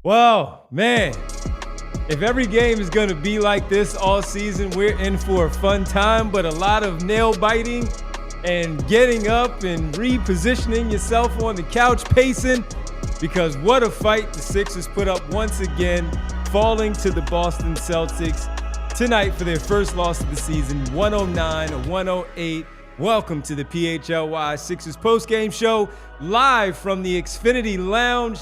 Well, man, if every game is going to be like this all season, we're in for a fun time, but a lot of nail biting and getting up and repositioning yourself on the couch, pacing, because what a fight the Sixers put up once again, falling to the Boston Celtics tonight for their first loss of the season, 109-108. Welcome to the PHLY Sixers postgame show, live from the Xfinity Lounge.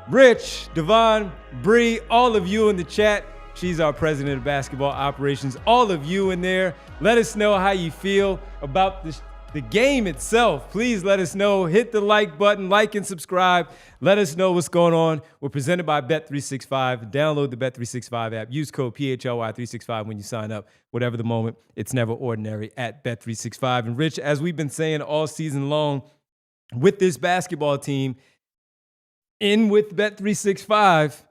Rich, Devon, Bree, all of you in the chat. She's our president of basketball operations. All of you in there, let us know how you feel about the game itself. Please let us know. Hit the like button, like and subscribe. Let us know what's going on. We're presented by Bet365. Download the Bet365 app. Use code PHLY365 when you sign up. Whatever the moment, it's never ordinary at Bet365. And Rich, as we've been saying all season long, with this basketball team, in with Bet365,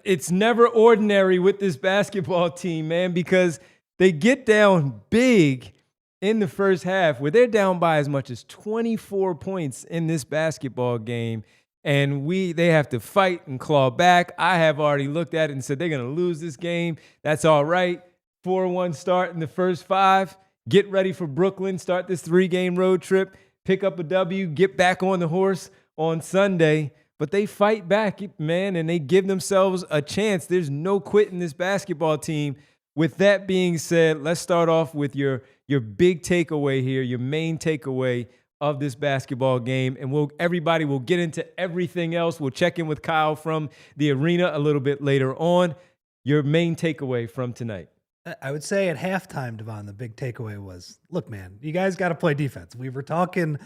it's never ordinary with this basketball team, man, because they get down big in the first half where they're down by as much as 24 points in this basketball game, and they have to fight and claw back. I have already looked at it and said they're going to lose this game. That's all right. 4-1 start in the first 5. Get ready for Brooklyn. Start this 3-game road trip. Pick up a W. Get back on the horse on Sunday, but they fight back, man, and they give themselves a chance. There's no quitting this basketball team. With that being said, let's start off with your big takeaway here, your main takeaway of this basketball game, and everybody will get into everything else. We'll check in with Kyle from the arena a little bit later on. Your main takeaway from tonight. I would say at halftime, Devon, the big takeaway was, look, man, you guys got to play defense. We were talking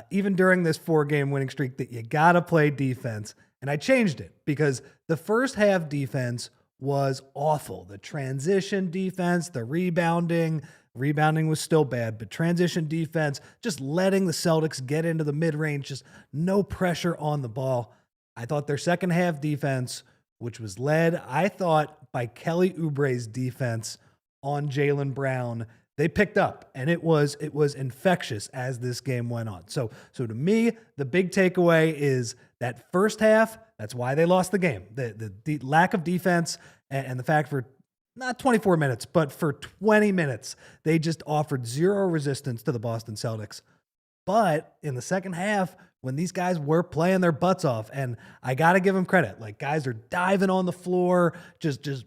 even during this 4-game winning streak that you got to play defense. And I changed it because the first half defense was awful. The transition defense, the rebounding was still bad, but transition defense, just letting the Celtics get into the mid-range, just no pressure on the ball. I thought their second half defense, which was led, I thought, by Kelly Oubre's defense on Jaylen Brown, they picked up, and it was infectious as this game went on. So to me, the big takeaway is that first half, that's why they lost the game. The lack of defense and the fact for not 24 minutes, but for 20 minutes, they just offered zero resistance to the Boston Celtics. But in the second half, when these guys were playing their butts off, and I got to give them credit, like guys are diving on the floor, just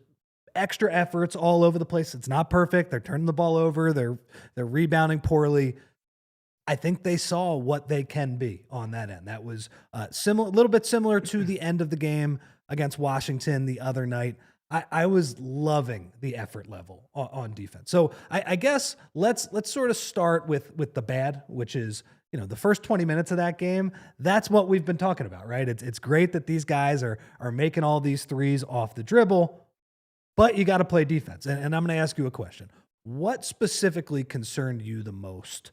extra efforts all over the place. It's not perfect. They're turning the ball over. They're rebounding poorly. I think they saw what they can be on that end. That was a little bit similar to the end of the game against Washington the other night. I was loving the effort level on defense. So I guess let's sort of start with the bad, which is, the first 20 minutes of that game. That's what we've been talking about, right? It's great that these guys are making all these threes off the dribble, but you got to play defense. And I'm going to ask you a question. What specifically concerned you the most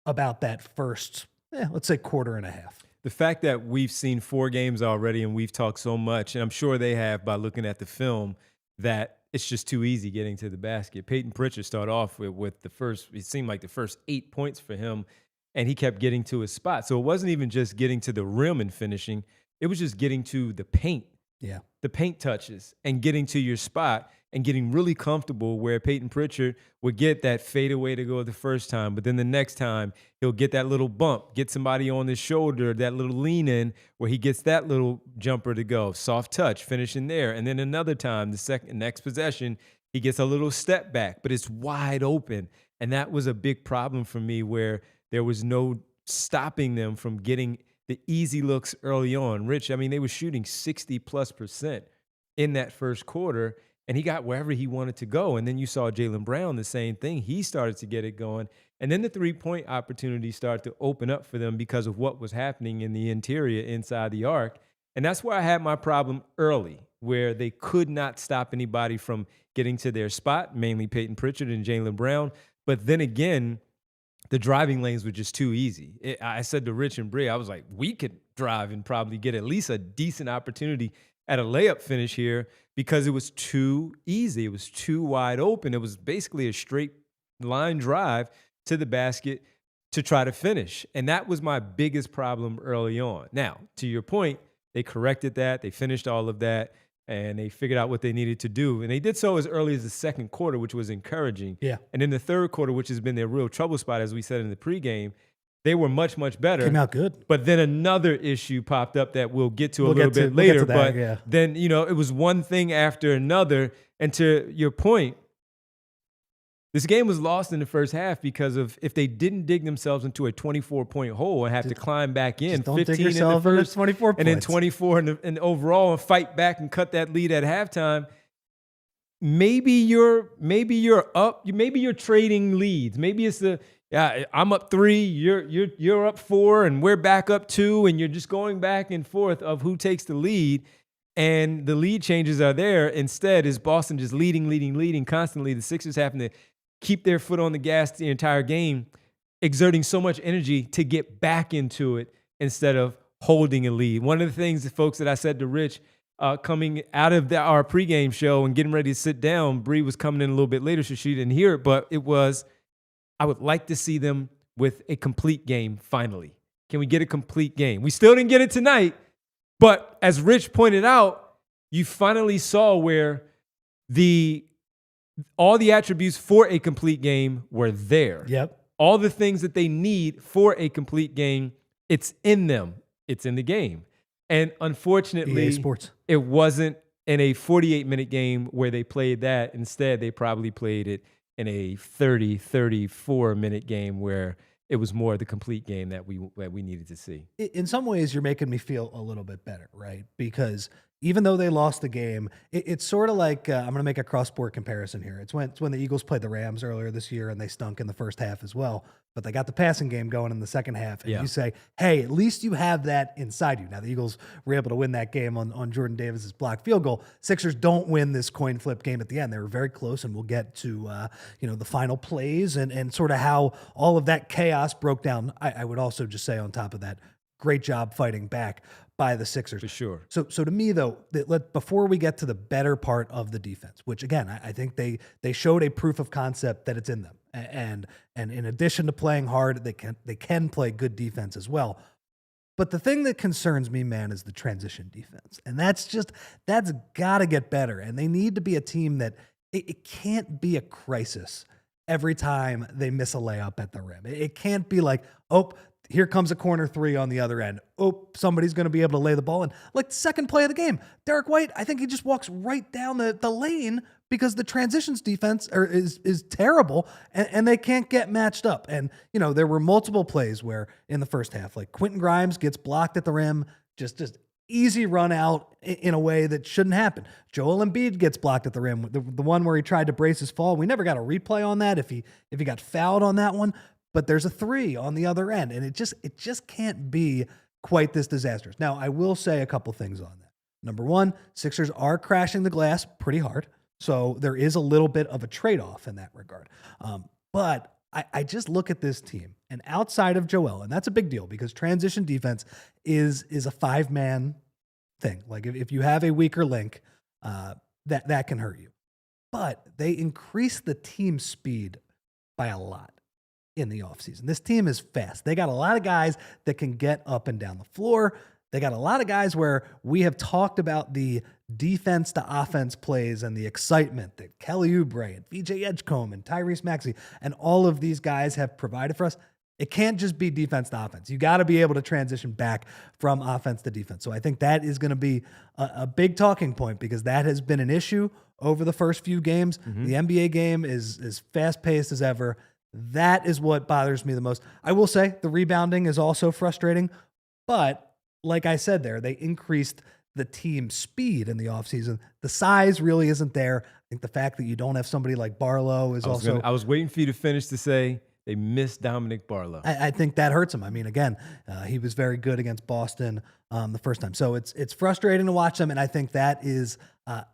about that first, let's say, quarter and a half? The fact that we've seen 4 games already and we've talked so much, and I'm sure they have by looking at the film, that it's just too easy getting to the basket. Peyton Pritchard started off with it seemed like the first 8 points for him, and he kept getting to his spot. So it wasn't even just getting to the rim and finishing. It was just getting to the paint. Yeah. The paint touches and getting to your spot and getting really comfortable where Peyton Pritchard would get that fadeaway to go the first time, but then the next time he'll get that little bump, get somebody on his shoulder, that little lean in where he gets that little jumper to go, soft touch, finishing there. And then another time, the next possession, he gets a little step back, but it's wide open. And that was a big problem for me where there was no stopping them from getting the easy looks early on. Rich, I mean, they were shooting 60+% in that first quarter, and he got wherever he wanted to go. And then you saw Jaylen Brown, the same thing. He started to get it going. And then the three-point opportunities started to open up for them because of what was happening in the interior inside the arc. And that's where I had my problem early, where they could not stop anybody from getting to their spot, mainly Peyton Pritchard and Jaylen Brown. But then again, the driving lanes were just too easy. I said to Rich and Bree, I was like, we could drive and probably get at least a decent opportunity at a layup finish here because it was too easy. It was too wide open. It was basically a straight line drive to the basket to try to finish. And that was my biggest problem early on. Now, to your point, They corrected that. They finished all of that, and they figured out what they needed to do. And they did so as early as the second quarter, which was encouraging. Yeah. And in the third quarter, which has been their real trouble spot, as we said in the pregame, they were much, much better. Came out good. But then another issue popped up that we'll get to a little bit later. But then, it was one thing after another. And to your point, this game was lost in the first half because of if they didn't dig themselves into a 24-point hole and have to climb back in, don't 15 dig yourself in the first, 24 and then points. 24 in overall, and fight back and cut that lead at halftime. Maybe you're up. Maybe you're trading leads. Maybe it's I'm up 3, you're up 4, and we're back up 2, and you're just going back and forth of who takes the lead. And the lead changes are there. Instead, is Boston just leading constantly. The Sixers having to keep their foot on the gas the entire game, exerting so much energy to get back into it instead of holding a lead. One of the things, folks, that I said to Rich coming out of our pregame show and getting ready to sit down, Bree was coming in a little bit later, so she didn't hear it, but it was, I would like to see them with a complete game finally. Can we get a complete game? We still didn't get it tonight, but as Rich pointed out, you finally saw where all the attributes for a complete game were there. Yep. All the things that they need for a complete game, it's in them. It's in the game. And unfortunately, EA Sports. It wasn't in a 48-minute game where they played that. Instead, they probably played it in a 30, 34-minute game where it was more the complete game that we needed to see. In some ways, you're making me feel a little bit better, right? Because even though they lost the game, it's sort of like, I'm going to make a cross-sport comparison here. It's when the Eagles played the Rams earlier this year and they stunk in the first half as well, but they got the passing game going in the second half. And you say, hey, at least you have that inside you. Now, the Eagles were able to win that game on Jordan Davis's blocked field goal. Sixers don't win this coin flip game at the end. They were very close, and we'll get to the final plays and sort of how all of that chaos broke down. I would also just say on top of that, great job fighting back by the Sixers. For sure. So to me, though, before we get to the better part of the defense, which, again, I think they showed a proof of concept that it's in them. And in addition to playing hard, they can play good defense as well. But the thing that concerns me, man, is the transition defense. And that's got to get better. And they need to be a team that it can't be a crisis every time they miss a layup at the rim. It can't be like, here comes a corner 3 on the other end. Somebody's going to be able to lay the ball in. Like the second play of the game, Derek White, I think he just walks right down the lane because the transitions defense is terrible and they can't get matched up. And, there were multiple plays where in the first half, like Quentin Grimes gets blocked at the rim, just easy run out in a way that shouldn't happen. Joel Embiid gets blocked at the rim. The one where he tried to brace his fall, we never got a replay on that if he got fouled on that one. But there's a 3 on the other end, and it just can't be quite this disastrous. Now, I will say a couple things on that. Number one, Sixers are crashing the glass pretty hard, so there is a little bit of a trade-off in that regard. But I just look at this team, and outside of Joel, and that's a big deal because transition defense is a 5-man thing. Like if you have a weaker link, that can hurt you. But they increase the team speed by a lot in the offseason. This team is fast. They got a lot of guys that can get up and down the floor. They got a lot of guys where we have talked about the defense to offense plays and the excitement that Kelly Oubre and VJ Edgecombe and Tyrese Maxey and all of these guys have provided for us. It can't just be defense to offense. You got to be able to transition back from offense to defense. So I think that is going to be a big talking point because that has been an issue over the first few games. Mm-hmm. The NBA game is as fast-paced as ever. That is what bothers me the most. I will say the rebounding is also frustrating, but like I said there, they increased the team speed in the offseason. The size really isn't there. I think the fact that you don't have somebody like Barlow is also... I was waiting for you to finish to say they missed Dominic Barlow. I think that hurts him. I mean, again, he was very good against Boston the first time. So it's frustrating to watch them, and I think that is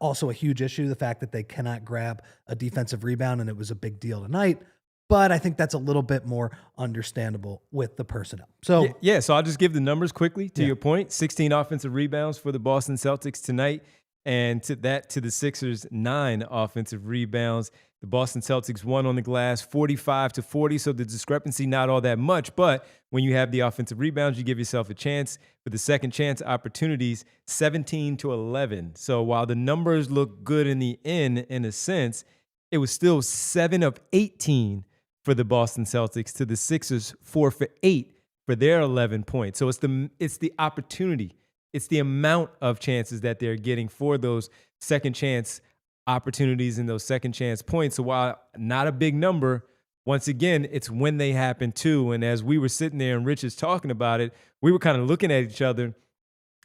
also a huge issue, the fact that they cannot grab a defensive rebound, and it was a big deal tonight. But I think that's a little bit more understandable with the personnel. So so I'll just give the numbers quickly to your point. 16 offensive rebounds for the Boston Celtics tonight, and to the Sixers, 9 offensive rebounds. The Boston Celtics won on the glass 45-40, so the discrepancy not all that much. But when you have the offensive rebounds, you give yourself a chance. For the second chance opportunities, 17-11. So while the numbers look good in the end, in a sense, it was still 7 of 18 for the Boston Celtics to the Sixers 4 for 8 for their 11 points. So it's the opportunity. It's the amount of chances that they're getting for those second chance opportunities and those second chance points. So while not a big number, once again, it's when they happen too. And as we were sitting there and Rich is talking about it, we were kind of looking at each other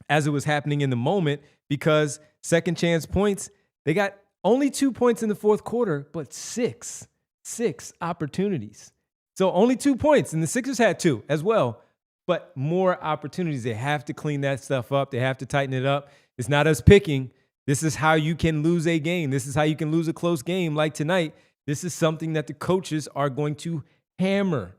as it was happening in the moment, because second chance points, they got only 2 points in the fourth quarter, but six opportunities. So only 2 points, and the Sixers had 2 as well, but more opportunities. They have to clean that stuff up. They have to tighten it up. It's not us picking. This is how you can lose a game. This is how you can lose a close game like tonight. This is something that the coaches are going to hammer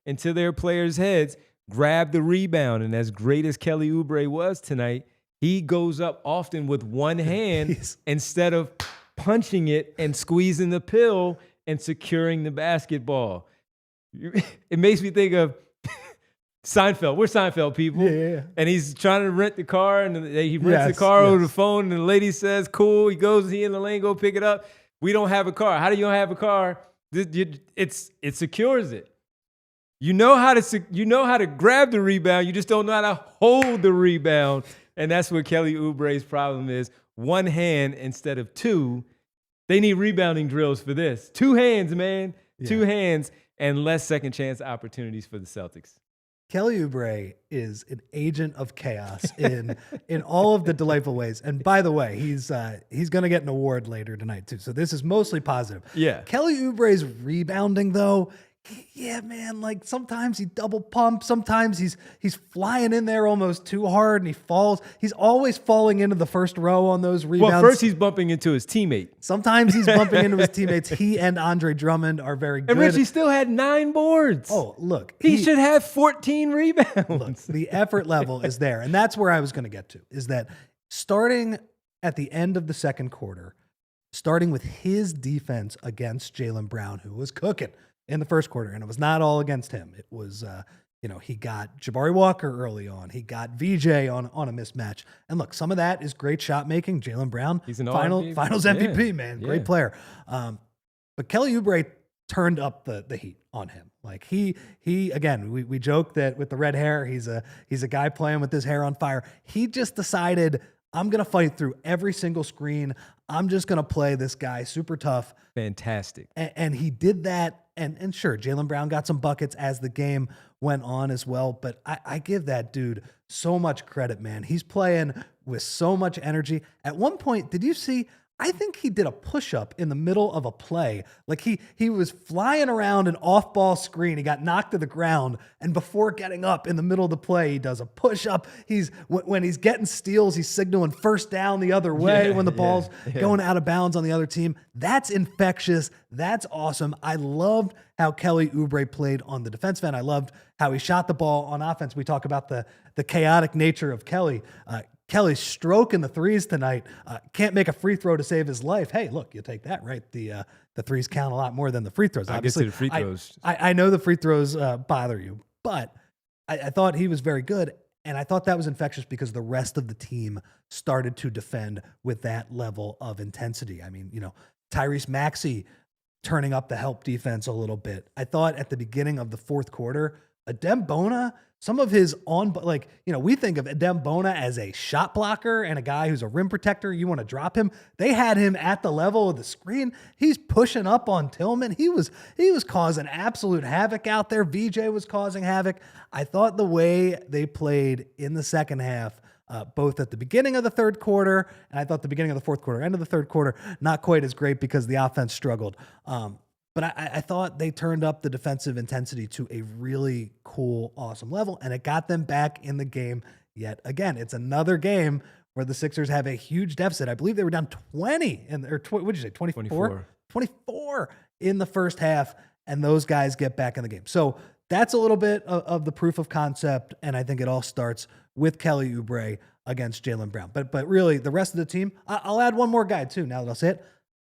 into their players' heads. Grab the rebound. And as great as Kelly Oubre was tonight, he goes up often with one hand instead of punching it and squeezing the pill and securing the basketball. It makes me think of Seinfeld. We're Seinfeld people. Yeah. And he's trying to rent the car, and he rents the car over the phone, and the lady says, cool. He in the lane, go pick it up. We don't have a car. How do you don't have a car? It secures it. You know how to grab the rebound. You just don't know how to hold the rebound. And that's what Kelly Oubre's problem is. One hand instead of 2. They need rebounding drills for this. 2 hands, man. Yeah. 2 hands and less second chance opportunities for the Celtics. Kelly Oubre is an agent of chaos in all of the delightful ways. And by the way, he's going to get an award later tonight too. So this is mostly positive. Yeah. Kelly Oubre's rebounding though, yeah, man, like sometimes he double pumps, sometimes he's flying in there almost too hard and he falls. He's always falling into the first row on those rebounds. Well, first he's bumping into his teammate. Sometimes he's bumping into his teammates. He and Andre Drummond are very good. And Richie still had 9 boards. Oh, look. He should have 14 rebounds. Look, the effort level is there. And that's where I was going to get to, is that starting at the end of the second quarter, starting with his defense against Jaylen Brown, who was cooking in the first quarter, and it was not all against him. It was, he got Jabari Walker early on. He got VJ on a mismatch. And look, some of that is great shot making. Jaylen Brown, he's an finals MVP, man. Great player. But Kelly Oubre turned up the heat on him. Like he again, we joke that with the red hair, he's a guy playing with his hair on fire. He just decided, I'm going to fight through every single screen. I'm just going to play this guy super tough. Fantastic. And he did that. And sure, Jaylen Brown got some buckets as the game went on as well. But I give that dude so much credit, man. He's playing with so much energy. At one point, did you see? I think he did a push-up in the middle of a play. Like he was flying around an off-ball screen. He got knocked to the ground, and before getting up in the middle of the play, he does a push-up. When he's getting steals, he's signaling first down the other way when the ball's going out of bounds on the other team. That's infectious. That's awesome. I loved how Kelly Oubre played on the defensive end. I loved how he shot the ball on offense. We talk about the chaotic nature of Kelly. Kelly's stroking the threes tonight. Can't make a free throw to save his life. Hey, look, you take that, right? The threes count a lot more than the free throws. Obviously, I get to the free throws. I know the free throws bother you, but I thought he was very good, and I thought that was infectious because the rest of the team started to defend with that level of intensity. I mean, Tyrese Maxey turning up the help defense a little bit. I thought at the beginning of the fourth quarter, Adem Bona, some of his we think of Adem Bona as a shot blocker and a guy who's a rim protector. You want to drop him. They had him at the level of the screen. He's pushing up on Tillman. He was causing absolute havoc out there. VJ was causing havoc. I thought the way they played in the second half, both at the beginning of the third quarter, and I thought the beginning of the fourth quarter, end of the third quarter, not quite as great because the offense struggled. But I thought they turned up the defensive intensity to a really cool, awesome level, and it got them back in the game yet again. It's another game where the Sixers have a huge deficit. I believe they were down 20, what did you say, 24? 24 in the first half, and those guys get back in the game. So that's a little bit of the proof of concept, and I think it all starts with Kelly Oubre against Jaylen Brown. But really, the rest of the team, I'll add one more guy too, now that I'll say it.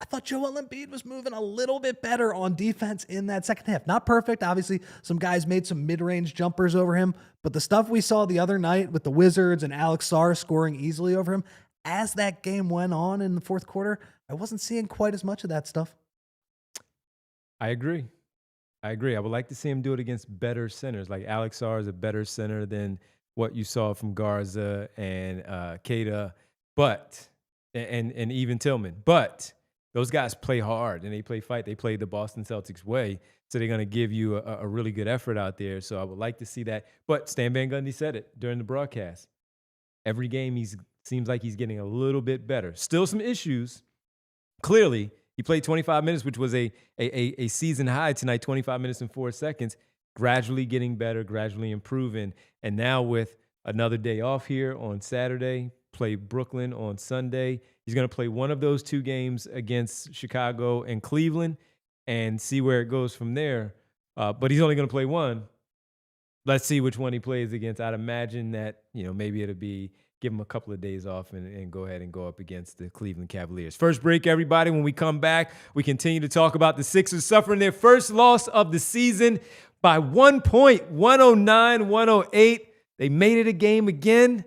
I thought Joel Embiid was moving a little bit better on defense in that second half. Not perfect. Obviously, some guys made some mid-range jumpers over him, but the stuff we saw the other night with the Wizards and Alex Sarr scoring easily over him, as that game went on in the fourth quarter, I wasn't seeing quite as much of that stuff. I agree. I would like to see him do it against better centers. Like Alex Sarr is a better center than what you saw from Garza and Keita, and even Tillman. But those guys play hard and they fight. They play the Boston Celtics way. So they're going to give you a really good effort out there. So I would like to see that. But Stan Van Gundy said it during the broadcast. Every game seems like he's getting a little bit better. Still some issues. Clearly, he played 25 minutes, which was a season high tonight, 25 minutes and 4 seconds. Gradually getting better, gradually improving. And now with another day off here on Saturday, play Brooklyn on Sunday. He's going to play one of those two games against Chicago and Cleveland and see where it goes from there. But he's only going to play one. Let's see which one he plays against. I'd imagine that, maybe it'll be give him a couple of days off and go ahead and go up against the Cleveland Cavaliers. First break, everybody. When we come back, we continue to talk about the Sixers suffering their first loss of the season by 1 point, 109-108. They made it a game again.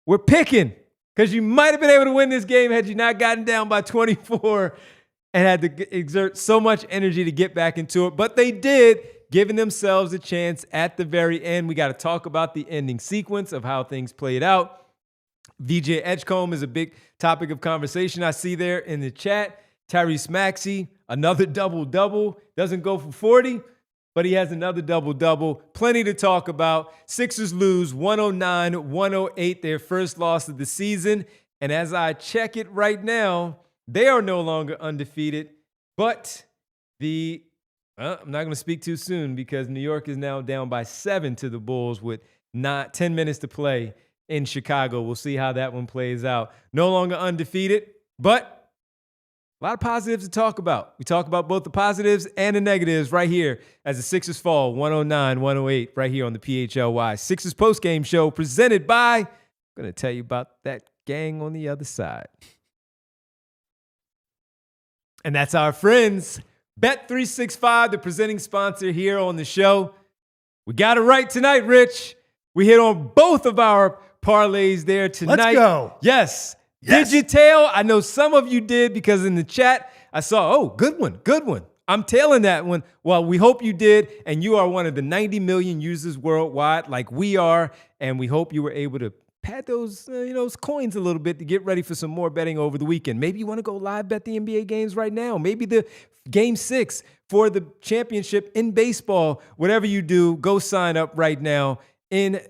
We're picking because you might have been able to win this game had you not gotten down by 24 and had to exert so much energy to get back into it. But they did, giving themselves a chance at the very end. We got to talk about the ending sequence of how things played out. VJ Edgecombe is a big topic of conversation I see there in the chat. Tyrese Maxey, another double-double. Doesn't go for 40, but he has another double-double. Plenty to talk about. Sixers lose 109-108, their first loss of the season. And as I check it right now, they are no longer undefeated. But I'm not going to speak too soon because New York is now down by 7 to the Bulls with 10 minutes to play in Chicago. We'll see how that one plays out. No longer undefeated, but a lot of positives to talk about. We talk about both the positives and the negatives right here as the Sixers fall 109-108 right here on the PHLY Sixers postgame show presented by, I'm going to tell you about that gang on the other side. And that's our friends, Bet365, the presenting sponsor here on the show. We got it right tonight, Rich. We hit on both of our parlays there tonight. Let's go. Yes. Did you tail? I know some of you did because in the chat I saw, good one. I'm tailing that one. Well, we hope you did, and you are one of the 90 million users worldwide like we are, and we hope you were able to pad those coins a little bit to get ready for some more betting over the weekend. Maybe you want to go live bet the NBA games right now. Maybe the Game 6 for the championship in baseball. Whatever you do, go sign up right now in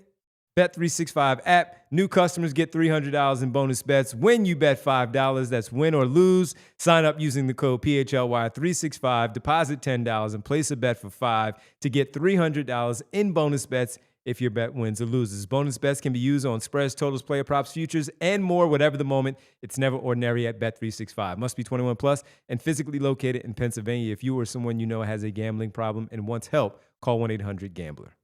Bet365 app. New customers get $300 in bonus bets when you bet $5. That's win or lose. Sign up using the code PHLY365. Deposit $10 and place a bet for $5 to get $300 in bonus bets if your bet wins or loses. Bonus bets can be used on spreads, totals, player props, futures, and more, whatever the moment. It's never ordinary at Bet365. Must be 21 plus and physically located in Pennsylvania. If you or someone you know has a gambling problem and wants help, call 1-800-GAMBLER.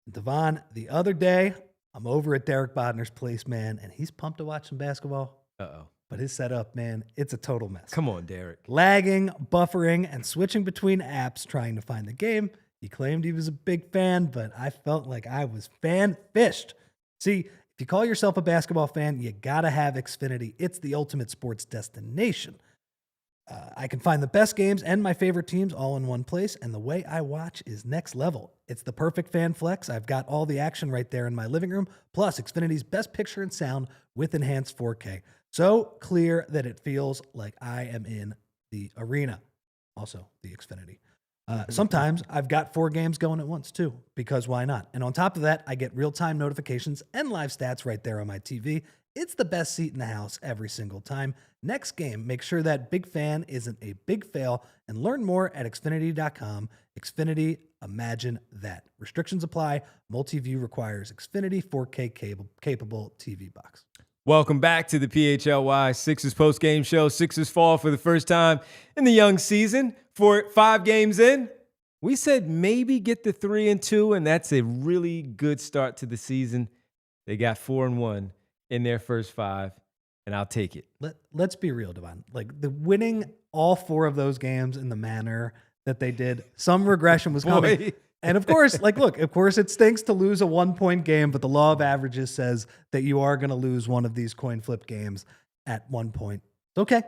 Devon, the other day, I'm over at Derek Bodner's place, man, and he's pumped to watch some basketball. Uh-oh. But his setup, man, it's a total mess. Come on, Derek. Lagging, buffering, and switching between apps trying to find the game. He claimed he was a big fan, but I felt like I was fan-fished. See, if you call yourself a basketball fan, you gotta have Xfinity. It's the ultimate sports destination. I can find the best games and my favorite teams all in one place, and the way I watch is next level. It's the perfect fan flex. I've got all the action right there in my living room, plus Xfinity's best picture and sound with enhanced 4K. So clear that it feels like I am in the arena. Also, the Xfinity. Sometimes I've got 4 games going at once too, because why not? And on top of that, I get real-time notifications and live stats right there on my TV. It's the best seat in the house every single time. Next game, make sure that big fan isn't a big fail, and learn more at Xfinity.com. Xfinity, imagine that. Restrictions apply. Multi-view requires Xfinity 4K capable TV box. Welcome back to the PHLY Sixers post-game show. Sixers fall for the first time in the young season. For 5 games in, we said maybe get the 3-2, and that's a really good start to the season. They got 4-1 in their first 5. and I'll take it. Let's be real, Devon. Like the winning all 4 of those games in the manner that they did, some regression was coming. And of course, of course it stinks to lose a 1-point game, but the law of averages says that you are going to lose one of these coin flip games at 1 point. It's okay.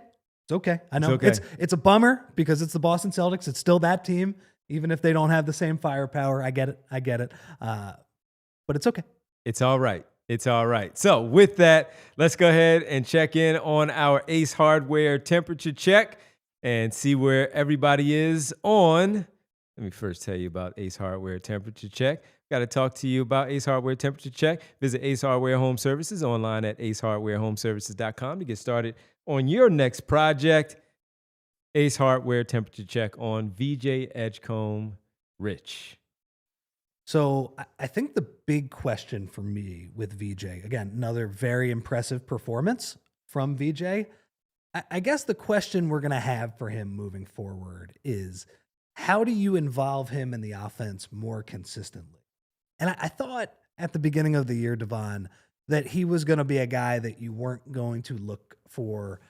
It's okay. I know it's a bummer because it's the Boston Celtics. It's still that team, even if they don't have the same firepower. I get it. But it's okay. It's all right. It's all right. So with that, let's go ahead and check in on our Ace Hardware temperature check and see where everybody is on. Let me first tell you about Ace Hardware temperature check. Got to talk to you about Ace Hardware temperature check. Visit Ace Hardware Home Services online at acehardwarehomeservices.com to get started on your next project. Ace Hardware temperature check on VJ Edgecombe. Rich. So I think the big question for me with VJ, again, another very impressive performance from VJ. I guess the question we're going to have for him moving forward is, how do you involve him in the offense more consistently? And I thought at the beginning of the year, Devon, that he was going to be a guy that you weren't going to look for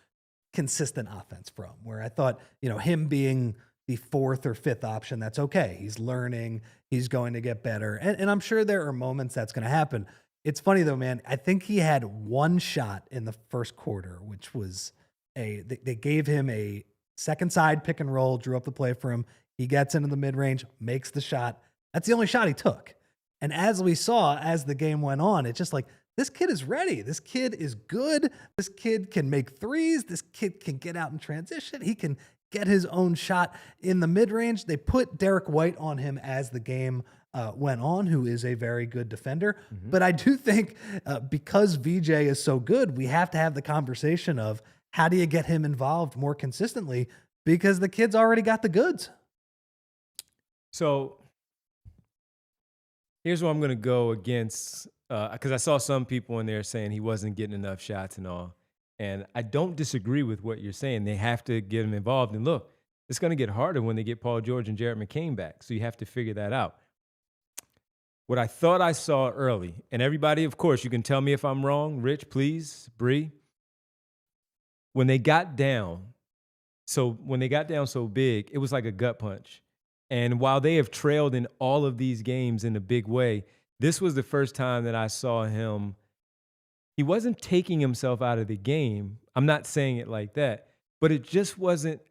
consistent offense from, where I thought, him being the 4th or 5th option, that's okay. He's learning. He's going to get better. And I'm sure there are moments that's going to happen. It's funny, though, man. I think he had 1 shot in the first quarter, which was they gave him a second side pick and roll, drew up the play for him. He gets into the mid-range, makes the shot. That's the only shot he took. And as we saw, as the game went on, it's just like, this kid is ready. This kid is good. This kid can make threes. This kid can get out in transition. He can get his own shot in the mid-range. They put Derek White on him as the game went on, who is a very good defender. Mm-hmm. But I do think because VJ is so good, we have to have the conversation of how do you get him involved more consistently, because the kid's already got the goods. So here's where I'm going to go against, because I saw some people in there saying he wasn't getting enough shots and all. And I don't disagree with what you're saying. They have to get him involved. And look, it's going to get harder when they get Paul George and Jared McCain back. So you have to figure that out. What I thought I saw early, and everybody, of course, you can tell me if I'm wrong. Rich, please, Bree. When they got down so big, it was like a gut punch. And while they have trailed in all of these games in a big way, this was the first time that I saw him. He wasn't taking himself out of the game. I'm not saying it like that, but it just wasn't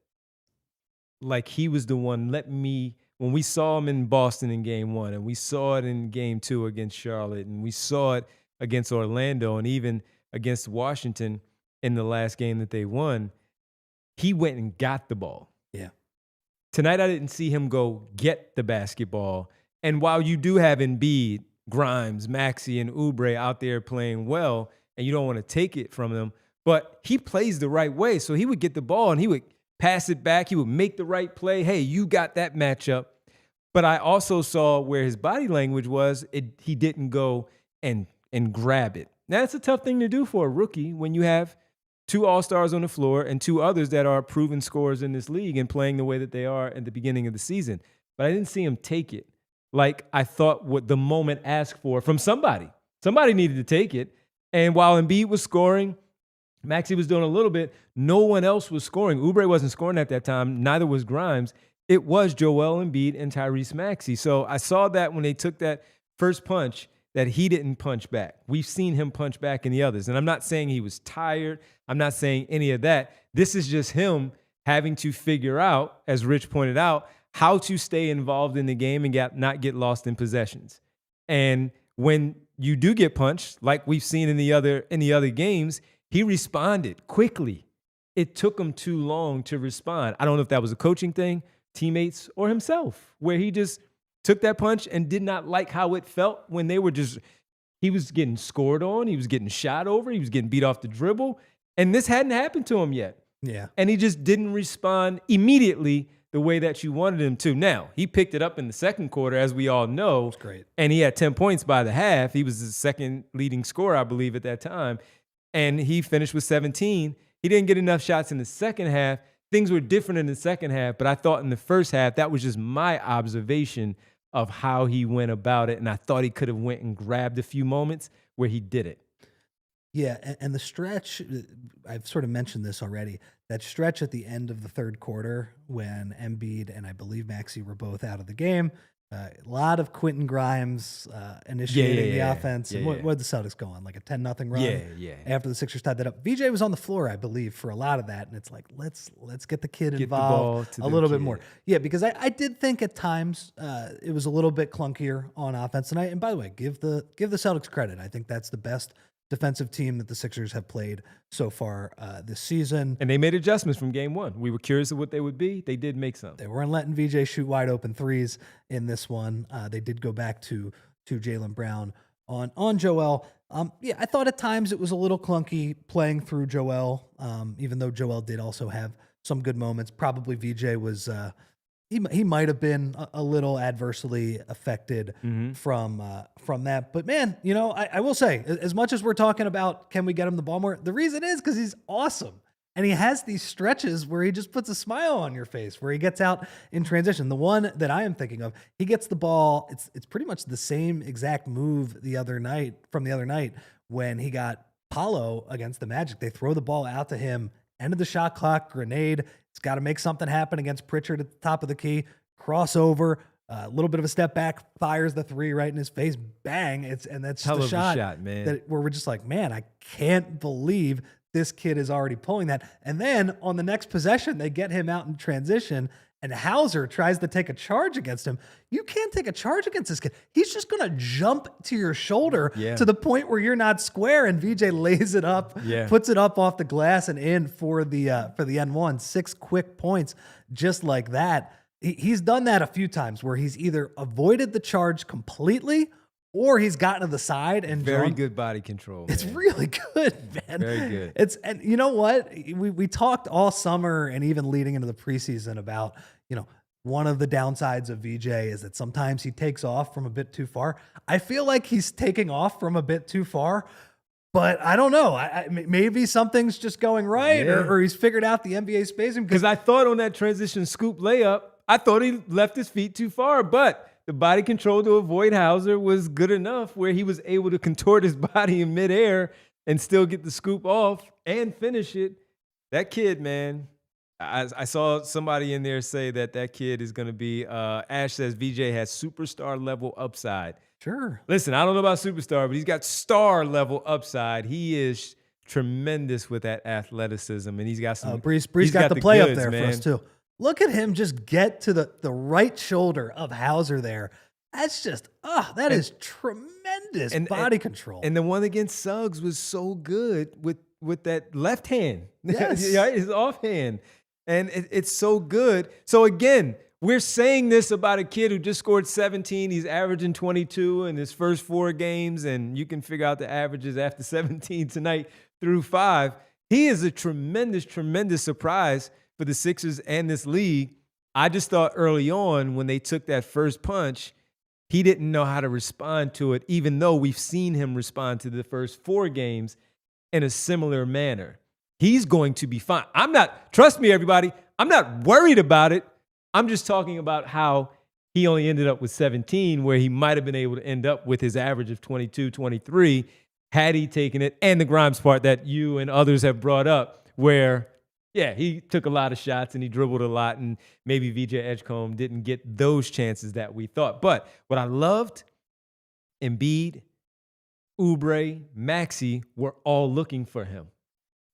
like he was the one. When we saw him in Boston in game 1, and we saw it in game 2 against Charlotte, and we saw it against Orlando, and even against Washington in the last game that they won, he went and got the ball. Yeah. Tonight, I didn't see him go get the basketball. And while you do have Embiid, Grimes, Maxey, and Oubre out there playing well, and you don't want to take it from them, but he plays the right way. So he would get the ball and he would pass it back. He would make the right play. Hey, you got that matchup. But I also saw where his body language was, he didn't go and grab it. Now, that's a tough thing to do for a rookie when you have 2 all-stars on the floor and 2 others that are proven scorers in this league and playing the way that they are at the beginning of the season. But I didn't see him take it like I thought what the moment asked for from somebody. Somebody needed to take it. And while Embiid was scoring, Maxey was doing a little bit, no one else was scoring. Oubre wasn't scoring at that time. Neither was Grimes. It was Joel Embiid and Tyrese Maxey. So I saw that when they took that first punch, that he didn't punch back. We've seen him punch back in the others. And I'm not saying he was tired. I'm not saying any of that. This is just him having to figure out, as Rich pointed out, how to stay involved in the game and not get lost in possessions. And when you do get punched, like we've seen in the other games, he responded quickly. It took him too long to respond. I don't know if that was a coaching thing, teammates, or himself, where he just took that punch and did not like how it felt when he was getting scored on, he was getting shot over, he was getting beat off the dribble, and this hadn't happened to him yet. Yeah. And he just didn't respond immediately the way that you wanted him to. Now, he picked it up in the second quarter, as we all know. That's great. And he had 10 points by the half. He was the second leading scorer, I believe, at that time. And he finished with 17. He didn't get enough shots in the second half. Things were different in the second half, but I thought in the first half, that was just my observation of how he went about it. And I thought he could have went and grabbed a few moments where he did it. Yeah, and the stretch, I've sort of mentioned this already, that stretch at the end of the third quarter when Embiid and I believe Maxey were both out of the game, a lot of Quentin Grimes initiating the offense. And what did the Celtics go on? Like a 10-0 run? After the Sixers tied that up. VJ was on the floor, I believe, for a lot of that. And it's like, let's get the kid involved a little bit more. Yeah, because I did think at times it was a little bit clunkier on offense tonight. And by the way, give the Celtics credit. I think that's the best defensive team that the Sixers have played so far this season. And they made adjustments from game one. We were curious of what they would be. They did make some. They weren't letting VJ shoot wide open threes in this one. They did go back to Jaylen Brown on Joel. Yeah, I thought at times it was a little clunky playing through Joel, even though Joel did also have some good moments. Probably VJ was... He might have been a little adversely affected from that. But, man, you know, I will say, as much as we're talking about can we get him the ball more, the reason is because he's awesome. And he has these stretches where he just puts a smile on your face, where he gets out in transition. The one that I am thinking of, he gets the ball. It's pretty much the same exact move from the other night when he got Paolo against the Magic. They throw the ball out to him, end of the shot clock, grenade. He's got to make something happen against Pritchard at the top of the key. Crossover, a little bit of a step back, fires the three right in his face. Bang! And that's just a shot, man. Where we're just like, man, I can't believe this kid is already pulling that. And then on the next possession, they get him out in transition, and Hauser tries to take a charge against him. You can't take a charge against this kid. He's just going to jump to your shoulder to the point where you're not square, and VJ lays it up, puts it up off the glass and in for the N1. 6 quick points just like that. He's done that a few times where he's either avoided the charge completely or he's gotten to the side and very good body control. Man. It's really good, man. Very good. And you know what? We talked all summer and even leading into the preseason about, you know, one of the downsides of VJ is that sometimes he takes off from a bit too far. I feel like he's taking off from a bit too far, but I don't know. Maybe something's just going right, or he's figured out the NBA spacing. Because I thought on that transition scoop layup, I thought he left his feet too far, but the body control to avoid Hauser was good enough where he was able to contort his body in midair and still get the scoop off and finish it. That kid, man, I saw somebody in there say that kid is going to be, Ash says VJ has superstar level upside. Sure. Listen, I don't know about superstar, but he's got star level upside. He is tremendous with that athleticism, and he's got some. Breeze got the play goods, up there man. For us too. Look at him just get to the right shoulder of Hauser there. That's just, that is tremendous body control. And the one against Suggs was so good with that left hand. Yes. His offhand. And it's so good. So again, we're saying this about a kid who just scored 17. He's averaging 22 in his first 4 games, and you can figure out the averages after 17 tonight through 5. He is a tremendous, tremendous surprise for the Sixers and this league. I just thought early on when they took that first punch, he didn't know how to respond to it, even though we've seen him respond to the first 4 games in a similar manner. He's going to be fine. Trust me, everybody, I'm not worried about it. I'm just talking about how he only ended up with 17, where he might have been able to end up with his average of 22, 23, had he taken it. And the Grimes part that you and others have brought up, where he took a lot of shots and he dribbled a lot, and maybe VJ Edgecombe didn't get those chances that we thought. But what I loved, Embiid, Oubre, Maxey were all looking for him.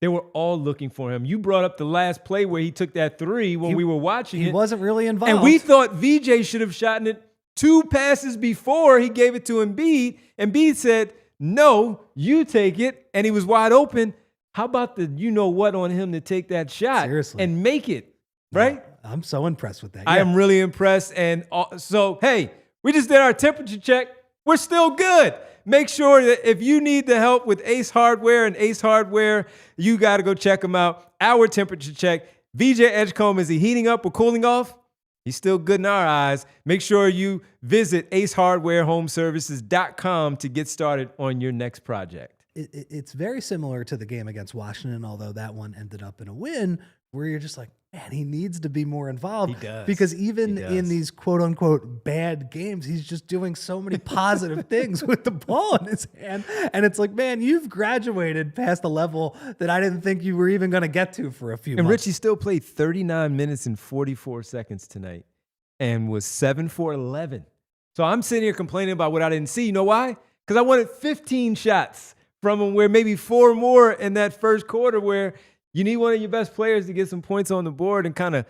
They were all looking for him. You brought up the last play where he took that 3 when we were watching it. He wasn't really involved. And we thought VJ should have shot it 2 passes before he gave it to Embiid. Embiid said, no, you take it. And he was wide open. How about the you-know-what on him to take that shot and make it, right? No, I'm so impressed with that. I am really impressed. And so, hey, we just did our temperature check. We're still good. Make sure that if you need the help with Ace Hardware and Ace Hardware, you got to go check them out. Our temperature check. VJ Edgecombe, is he heating up or cooling off? He's still good in our eyes. Make sure you visit acehardwarehomeservices.com to get started on your next project. it's very similar to the game against Washington, although that one ended up in a win, where you're just like, man, he needs to be more involved. He does. Because even in these quote unquote bad games, he's just doing so many positive things with the ball in his hand. And it's like, man, you've graduated past a level that I didn't think you were even going to get to for a few months. And Richie still played 39 minutes and 44 seconds tonight and was 7 for 11. So I'm sitting here complaining about what I didn't see. You know why? Because I wanted 15 shots from him, where maybe 4 more in that first quarter, where you need one of your best players to get some points on the board and kind of,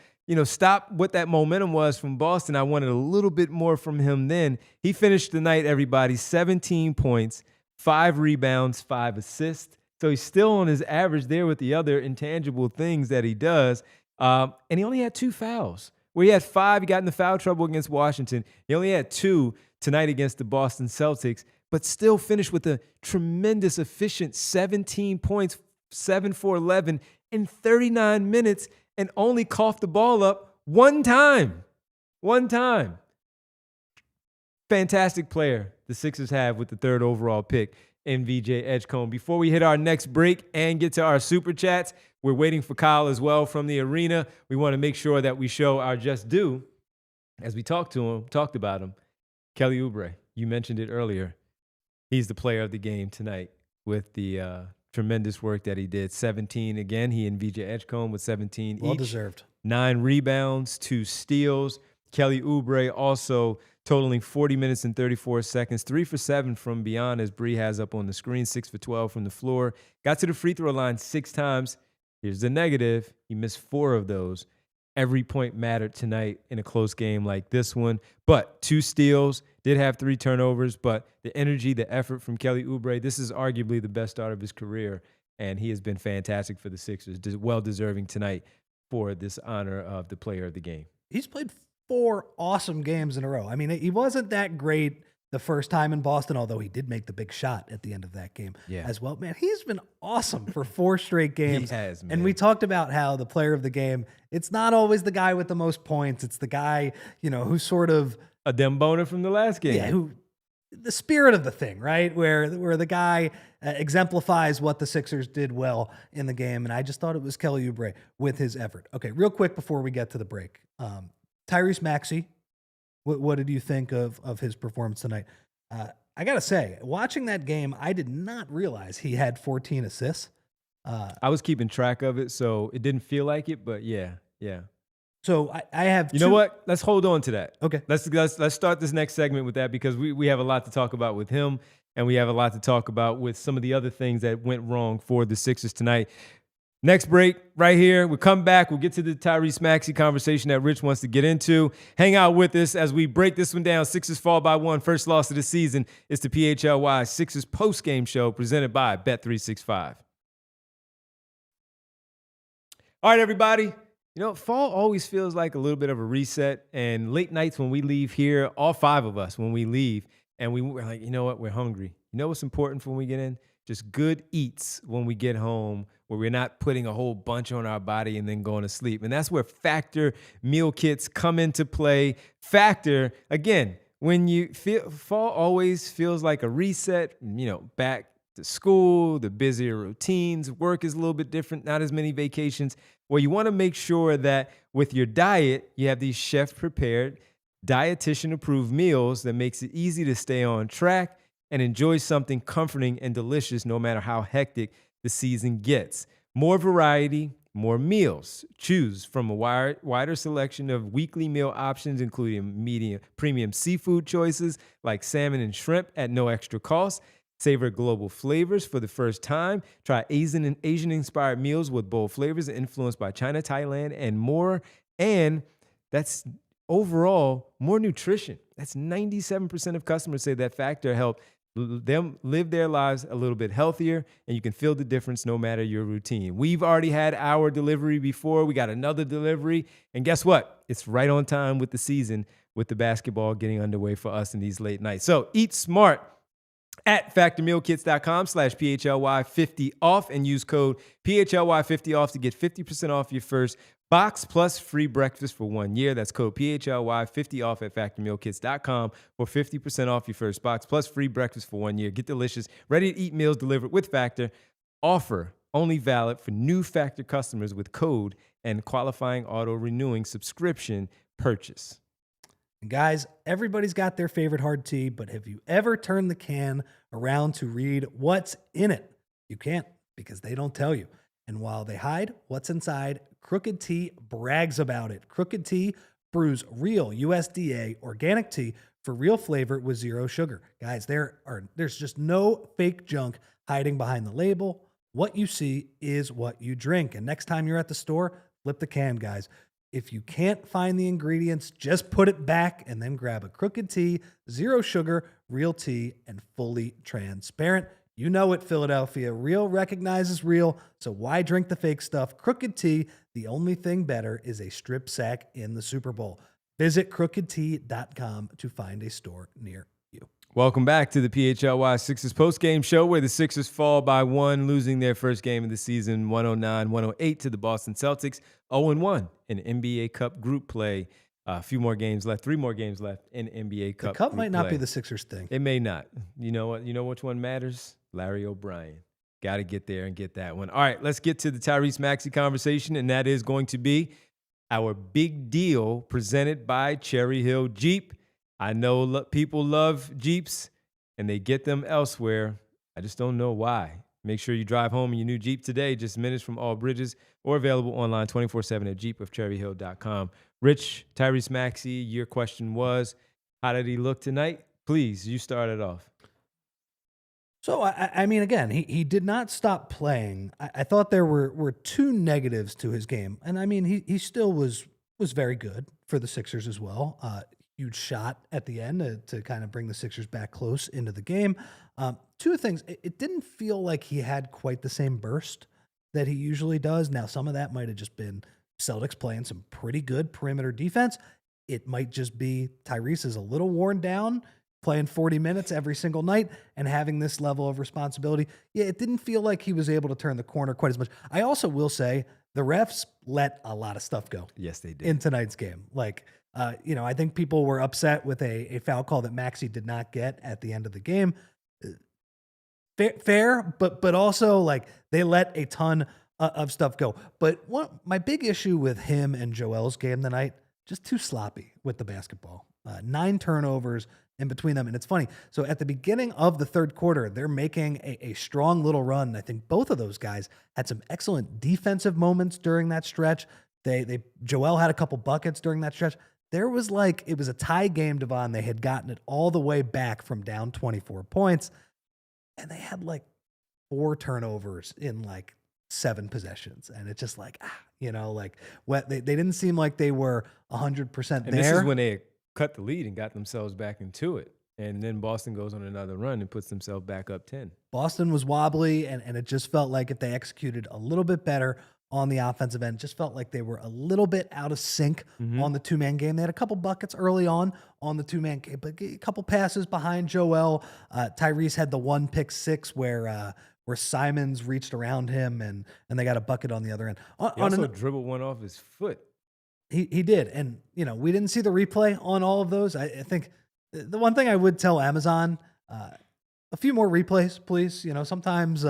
stop what that momentum was from Boston. I wanted a little bit more from him then. He finished the night, everybody, 17 points, 5 rebounds, 5 assists. So he's still on his average there with the other intangible things that he does. And he only had 2 fouls. Where he had 5, he got into foul trouble against Washington. He only had 2 tonight against the Boston Celtics, but still finished with a tremendous, efficient 17 points, 7 for 11 in 39 minutes, and only coughed the ball up one time. One time. Fantastic player the Sixers have with the 3rd overall pick in VJ Edgecombe. Before we hit our next break and get to our super chats, we're waiting for Kyle as well from the arena. We want to make sure that we show our just due as we talked about him. Kelly Oubre, you mentioned it earlier. He's the player of the game tonight with the tremendous work that he did. 17 again. He and VJ Edgecombe with 17 well each. deserved. 9 rebounds, 2 steals. Kelly Oubre also totaling 40 minutes and 34 seconds, 3 for 7 from beyond, as Bree has up on the screen, 6 for 12 from the floor. Got to the free throw line 6 times. Here's the negative. He missed 4 of those. Every point mattered tonight in a close game like this one. But 2 steals, did have 3 turnovers, but the energy, the effort from Kelly Oubre, this is arguably the best start of his career, and he has been fantastic for the Sixers, well-deserving tonight for this honor of the player of the game. He's played 4 awesome games in a row. I mean, he wasn't that great the first time in Boston, although he did make the big shot at the end of that game as well. Man, he's been awesome for 4 straight games. He has, man. And we talked about how the player of the game, it's not always the guy with the most points. It's the guy, who's sort of a Demboner from the last game. Yeah, who the spirit of the thing, right? Where the guy exemplifies what the Sixers did well in the game. And I just thought it was Kelly Oubre with his effort. Okay, real quick before we get to the break. Tyrese Maxey, what did you think of his performance tonight? I got to say, watching that game, I did not realize he had 14 assists. I was keeping track of it, so it didn't feel like it, but yeah. So I have You know what? Let's hold on to that. Okay. Let's start this next segment with that, because we have a lot to talk about with him, and we have a lot to talk about with some of the other things that went wrong for the Sixers tonight. Next break right here. We'll come back. We'll get to the Tyrese Maxey conversation that Rich wants to get into. Hang out with us as we break this one down. Sixers fall by 1. First loss of the season. It's the PHLY Sixers postgame show presented by Bet365. All right, everybody. Fall always feels like a little bit of a reset. And late nights when we leave here, all 5 of us, when we leave, and we're like, you know what? We're hungry. You know what's important for when we get in? Just good eats when we get home, where we're not putting a whole bunch on our body and then going to sleep. And that's where Factor meal kits come into play. Factor, again, when you feel fall always feels like a reset, back to school, the busier routines, work is a little bit different, not as many vacations. Well, you want to make sure that with your diet, you have these chef-prepared, dietitian-approved meals that makes it easy to stay on track and enjoy something comforting and delicious no matter how hectic the season gets. More variety, more meals. Choose from a wider selection of weekly meal options, including premium seafood choices like salmon and shrimp at no extra cost. Savor global flavors for the first time. Try Asian-inspired meals with bold flavors influenced by China, Thailand, and more. And that's overall more nutrition. That's 97% of customers say that Factor helped them live their lives a little bit healthier, and you can feel the difference no matter your routine. We've already had our delivery before. We got another delivery, and guess what? It's right on time with the season, with the basketball getting underway for us in these late nights. So eat smart. at factormealkits.com/PHLY50 off and use code PHLY50 off to get 50% off your first box plus free breakfast for 1 year. That's code PHLY50 off at factormealkits.com for 50% off your first box plus free breakfast for 1 year. Get delicious, ready-to-eat meals delivered with Factor. Offer only valid for new Factor customers with code and qualifying auto-renewing subscription purchase. And guys, everybody's got their favorite hard tea, but have you ever turned the can around to read what's in it? You can't, because they don't tell you. And while they hide what's inside, Crooked Tea brags about it. Crooked Tea brews real USDA organic tea for real flavor with zero sugar. Guys, there's just no fake junk hiding behind the label. What you see is what you drink. And next time you're at the store, flip the can, guys. If you can't find the ingredients, just put it back and then grab a Crooked Tea, zero sugar, real tea, and fully transparent. You know it, Philadelphia. Real recognizes real, so why drink the fake stuff? Crooked Tea, the only thing better is a strip sack in the Super Bowl. Visit crookedtea.com to find a store near you. Welcome back to the PHLY Sixers postgame show, where the Sixers fall by 1, losing their first game of the season, 109-108 to the Boston Celtics, 0-1 in NBA Cup group play. A few more games left, 3 more games left in NBA Cup. The Cup might not play. be the Sixers thing. It may not. You know what? You know which one matters? Larry O'Brien. Got to get there and get that one. All right, let's get to the Tyrese Maxey conversation, and that is going to be our big deal presented by Cherry Hill Jeep. I know people love Jeeps, and they get them elsewhere. I just don't know why. Make sure you drive home in your new Jeep today, just minutes from all bridges, or available online 24/7 at jeepofcherryhill.com. Rich, Tyrese Maxey, your question was, how did he look tonight? Please, you start it off. So, I mean, again, he did not stop playing. I thought there were 2 negatives to his game. And, I mean, he still was very good for the Sixers as well. Huge shot at the end to kind of bring the Sixers back close into the game. 2 things. It didn't feel like he had quite the same burst that he usually does. Now, some of that might have just been Celtics playing some pretty good perimeter defense. It might just be Tyrese is a little worn down, playing 40 minutes every single night and having this level of responsibility. Yeah, it didn't feel like he was able to turn the corner quite as much. I also will say the refs let a lot of stuff go. Yes, they did. In tonight's game. Like, I think people were upset with a foul call that Maxey did not get at the end of the game. Fair, but also like they let a ton of stuff go. But my big issue with him and Joel's game tonight, just too sloppy with the basketball. 9 turnovers in between them. And it's funny. So at the beginning of the third quarter, they're making a strong little run. I think both of those guys had some excellent defensive moments during that stretch. Joel had a couple buckets during that stretch. There was it was a tie game, Devon. They had gotten it all the way back from down 24 points. And they had 4 turnovers in 7 possessions. And it's just they didn't seem like they were 100% there. And this is when they cut the lead and got themselves back into it. And then Boston goes on another run and puts themselves back up 10. Boston was wobbly, and it just felt like if they executed a little bit better on the offensive end, it just felt like they were a little bit out of sync on the 2-man game. They had a couple buckets early on the 2-man game, but a couple passes behind Joel. Tyrese had the 1 pick 6 where Simons reached around him and they got a bucket on the other end. He also dribbled one off his foot. He did. And, we didn't see the replay on all of those. I think the one thing I would tell Amazon, a few more replays, please. Sometimes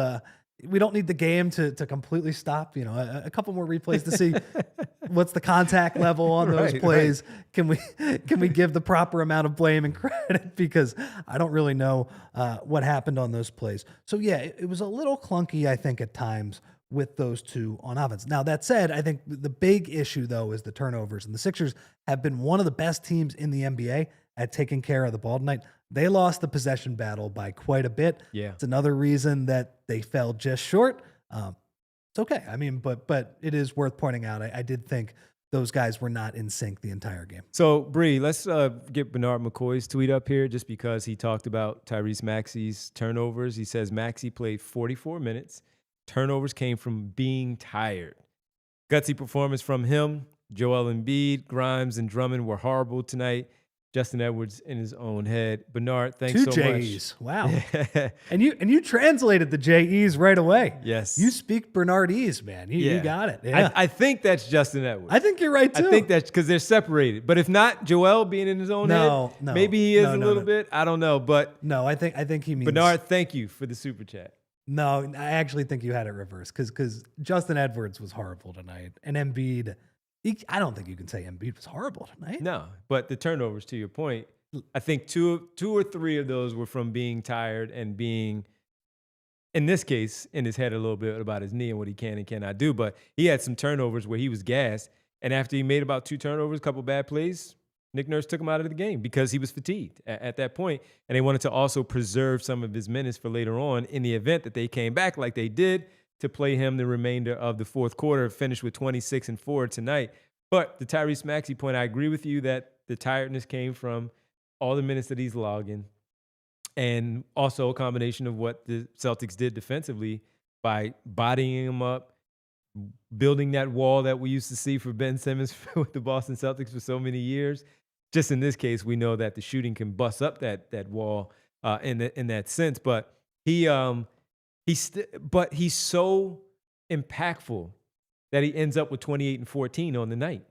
we don't need the game to completely stop. A couple more replays to see what's the contact level on those plays. Right. Can we give the proper amount of blame and credit, because I don't really know what happened on those plays. So yeah, it was a little clunky, I think, at times with those 2 on offense. Now, that said, I think the big issue, though, is the turnovers. And the Sixers have been one of the best teams in the NBA at taking care of the ball tonight. They lost the possession battle by quite a bit. Yeah. It's another reason that they fell just short. It's okay. I mean, but it is worth pointing out. I did think those guys were not in sync the entire game. So, Bree, let's get Bernard McCoy's tweet up here, just because he talked about Tyrese Maxey's turnovers. He says Maxey played 44 minutes. Turnovers came from being tired. Gutsy performance from him. Joel Embiid, Grimes, and Drummond were horrible tonight. Justin Edwards in his own head. Bernard, thanks Two so J-Es. much. Wow. And you translated the J-Es right away. Yes. You speak Bernardese, man. You got it. Yeah. I think that's Justin Edwards. I think you're right, too. I think that's because they're separated. But if not, Joel being in his own head, maybe he is a little bit. I don't know. But no, I think he means Bernard, thank you for the super chat. No, I actually think you had it reversed because Justin Edwards was horrible tonight. And Embiid, I don't think you can say Embiid was horrible tonight. No, but the turnovers, to your point, I think two or three of those were from being tired and being, in this case, in his head a little bit about his knee and what he can and cannot do. But he had some turnovers where he was gassed. And after he made about 2 turnovers, a couple bad plays, Nick Nurse took him out of the game because he was fatigued at that point. And they wanted to also preserve some of his minutes for later on in the event that they came back like they did to play him the remainder of the fourth quarter, finished with 26 and 4 tonight. But the Tyrese Maxey point, I agree with you that the tiredness came from all the minutes that he's logging and also a combination of what the Celtics did defensively by bodying him up, building that wall that we used to see for Ben Simmons with the Boston Celtics for so many years. Just in this case, we know that the shooting can bust up that wall in that sense. But he's so impactful that he ends up with 28 and 14 on the night.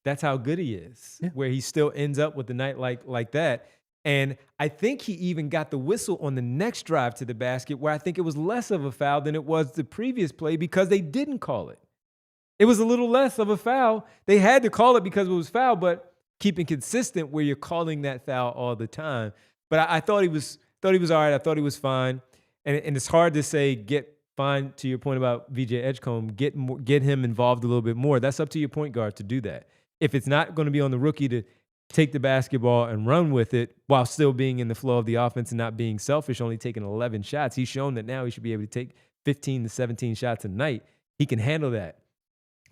That's how good he is, where he still ends up with the night like that. And I think he even got the whistle on the next drive to the basket where I think it was less of a foul than it was the previous play because they didn't call it. It was a little less of a foul. They had to call it because it was foul, but keeping consistent where you're calling that foul all the time. But I thought he was all right. I thought he was fine. And it's hard to say get fine, to your point about VJ Edgecombe, get him involved a little bit more. That's up to your point guard to do that. If it's not going to be on the rookie to take the basketball and run with it while still being in the flow of the offense and not being selfish, only taking 11 shots, he's shown that now he should be able to take 15 to 17 shots a night. He can handle that.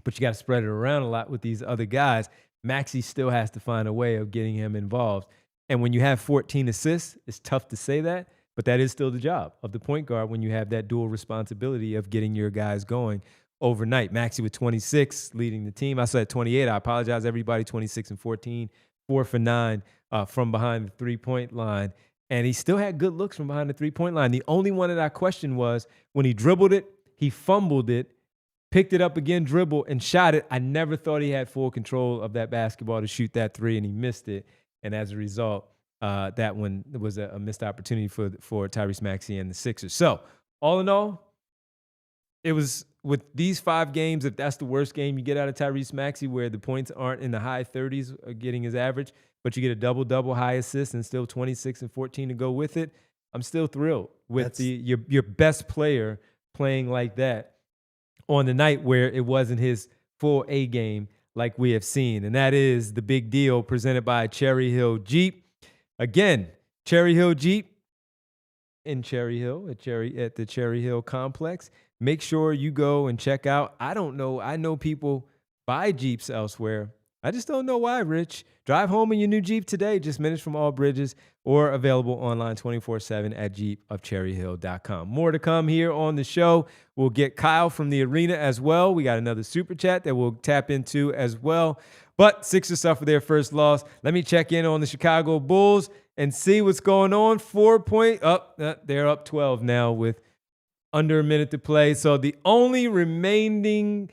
But you got to spread it around a lot with these other guys. Maxey still has to find a way of getting him involved. And when you have 14 assists, it's tough to say that, but that is still the job of the point guard when you have that dual responsibility of getting your guys going overnight. Maxey with 26 leading the team. I said 28. I apologize, everybody. 26 and 14, 4 for 9 from behind the three-point line. And he still had good looks from behind the three-point line. The only one that I questioned was when he dribbled it, he fumbled it, picked it up again, dribbled, and shot it. I never thought he had full control of that basketball to shoot that three, and he missed it. And as a result, that one was a missed opportunity for Tyrese Maxey and the Sixers. So, all in all, it was with these 5 games, if that's the worst game you get out of Tyrese Maxey, where the points aren't in the high 30s getting his average, but you get a double-double, high assist, and still 26 and 14 to go with it, I'm still thrilled with your best player playing like that on the night where it wasn't his full A game like we have seen. And that is the big deal presented by Cherry Hill Jeep. Again, Cherry Hill Jeep in Cherry Hill at the Cherry Hill complex. Make sure you go and check out. I don't know. I know people buy Jeeps elsewhere. I just don't know why, Rich. Drive home in your new Jeep today, just minutes from all bridges, or available online 24/7 at jeepofcherryhill.com. More to come here on the show. We'll get Kyle from the arena as well. We got another super chat that we'll tap into as well. But Sixers suffer their first loss. Let me check in on the Chicago Bulls and see what's going on. 4-point up. They're up 12 now with under a minute to play. So the only remaining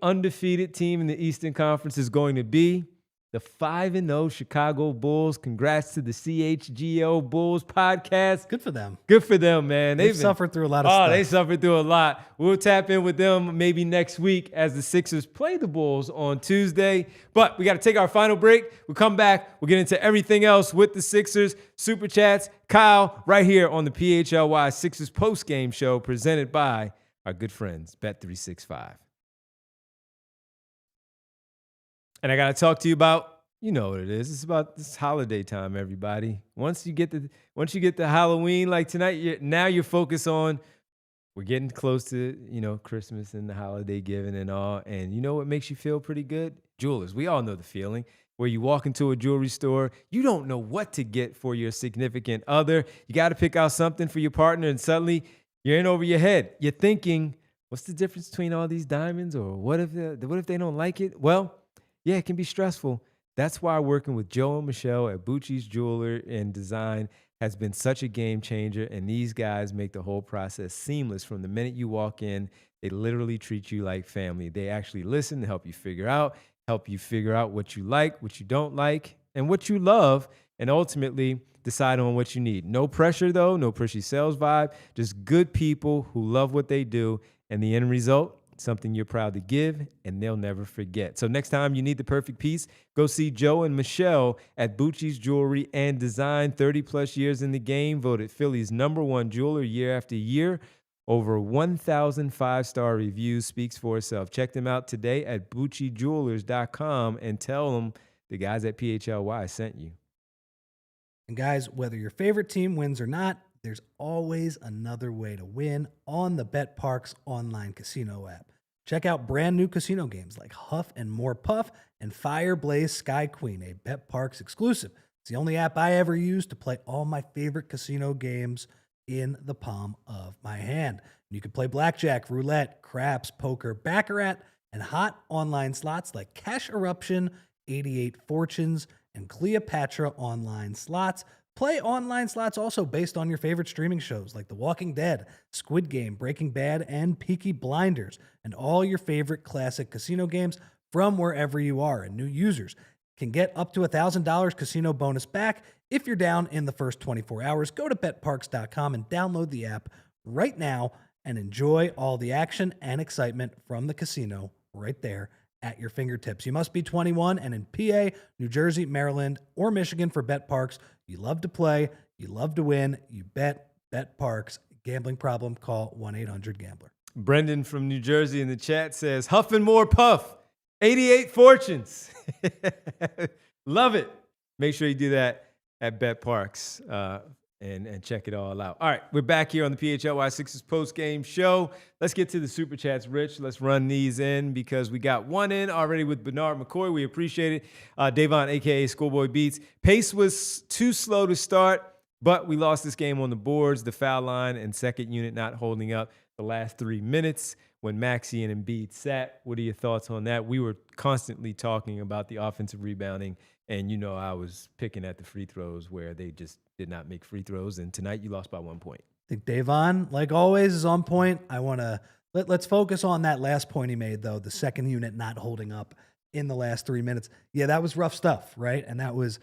undefeated team in the Eastern Conference is going to be the 5-0 Chicago Bulls. Congrats to the CHGO Bulls podcast. Good for them. Good for them, man. They've suffered through a lot of stuff. They suffered through a lot. We'll tap in with them maybe next week as the Sixers play the Bulls on Tuesday. But we got to take our final break. We'll come back. We'll get into everything else with the Sixers. Super Chats. Kyle, right here on the PHLY Sixers postgame show presented by our good friends, Bet365. And I got to talk to you about, you know what it is. It's about this holiday time, everybody. Once you get to Halloween like tonight, now you're focused on, we're getting close to, Christmas and the holiday giving and all. And you know what makes you feel pretty good? Jewelers. We all know the feeling where you walk into a jewelry store, you don't know what to get for your significant other. You got to pick out something for your partner, and suddenly you're in over your head. You're thinking, what's the difference between all these diamonds? Or what if they don't like it? Well, yeah, it can be stressful. That's why working with Joe and Michelle at Bucci's Jeweler and Design has been such a game changer, and these guys make the whole process seamless. From the minute you walk in, they literally treat you like family. They actually listen to help you figure out what you like, what you don't like, and what you love, and ultimately decide on what you need. No pressure, though, no pushy sales vibe, just good people who love what they do, and the end result, something you're proud to give, and they'll never forget. So next time you need the perfect piece, go see Joe and Michelle at Bucci's Jewelry and Design. 30-plus years in the game, voted Philly's #1 jeweler year after year. Over 1,000 5-star reviews, speaks for itself. Check them out today at BucciJewelers.com and tell them the guys at PHLY sent you. And guys, whether your favorite team wins or not, there's always another way to win on the BetParx online casino app. Check out brand new casino games like Huff and More Puff and Fire Blaze Sky Queen, a BetParx exclusive. It's the only app I ever use to play all my favorite casino games in the palm of my hand. You can play blackjack, roulette, craps, poker, baccarat, and hot online slots like Cash Eruption, 88 Fortunes, and Cleopatra online slots. Play online slots also based on your favorite streaming shows like The Walking Dead, Squid Game, Breaking Bad, and Peaky Blinders, and all your favorite classic casino games from wherever you are. And new users can get up to $1,000 casino bonus back if you're down in the first 24 hours. Go to betparx.com and download the app right now and enjoy all the action and excitement from the casino right there at your fingertips. You must be 21 and in PA, New Jersey, Maryland, or Michigan for BetParx. You love to play, you love to win, you bet BetParx. Gambling problem, call 1-800-GAMBLER. Brendan from New Jersey in the chat says, Huff and More Puff, 88 Fortunes. Love it. Make sure you do that at BetParx and check it all out. All right, we're back here on the PHLY Sixers post-game show. Let's get to the Super Chats, Rich. Let's run these in because we got one in already with Bernard McCoy. We appreciate it. Davon, a.k.a. Schoolboy Beats. Pace was too slow to start, but we lost this game on the boards, the foul line, and second unit not holding up the last 3 minutes when Maxey and Embiid sat. What are your thoughts on that? We were constantly talking about the offensive rebounding, and, I was picking at the free throws where they just did not make free throws, and tonight you lost by 1 point. I think Davon, like always, is on point. I want to let's focus on that last point he made, though, the second unit not holding up in the last 3 minutes. Yeah, that was rough stuff, right? And that was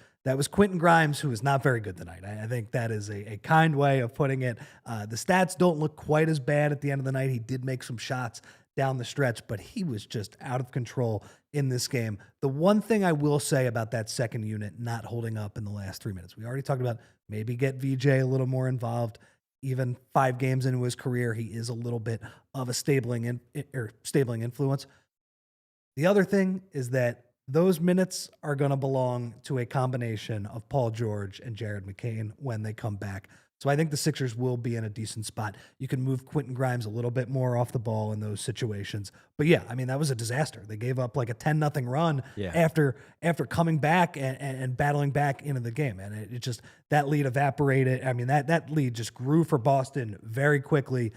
Quentin Grimes, who was not very good tonight. I think that is a kind way of putting it. The stats don't look quite as bad at the end of the night. He did make some shots down the stretch, but he was just out of control in this game. The one thing I will say about that second unit not holding up in the last 3 minutes, we already talked about maybe get VJ a little more involved. Even 5 games into his career, he is a little bit of a stabling influence. The other thing is that those minutes are going to belong to a combination of Paul George and Jared McCain when they come back. So I think the Sixers will be in a decent spot. You can move Quentin Grimes a little bit more off the ball in those situations. But yeah, I mean, that was a disaster. They gave up like a 10-0 run after coming back and battling back into the game. And it just, that lead evaporated. I mean, that lead just grew for Boston very quickly.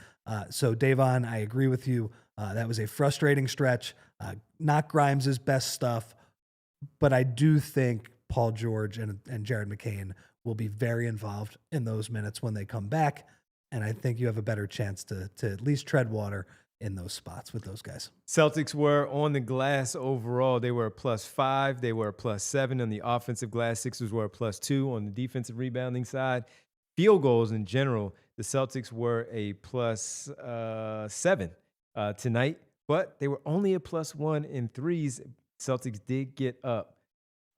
So Davon, I agree with you. That was a frustrating stretch. Not Grimes' best stuff, but I do think Paul George and Jared McCain will be very involved in those minutes when they come back. And I think you have a better chance to at least tread water in those spots with those guys. Celtics were on the glass overall. They were a +5. They were a +7 on the offensive glass. Sixers were a +2 on the defensive rebounding side. Field goals in general, the Celtics were a +7 tonight, but they were only a +1 in threes. Celtics did get up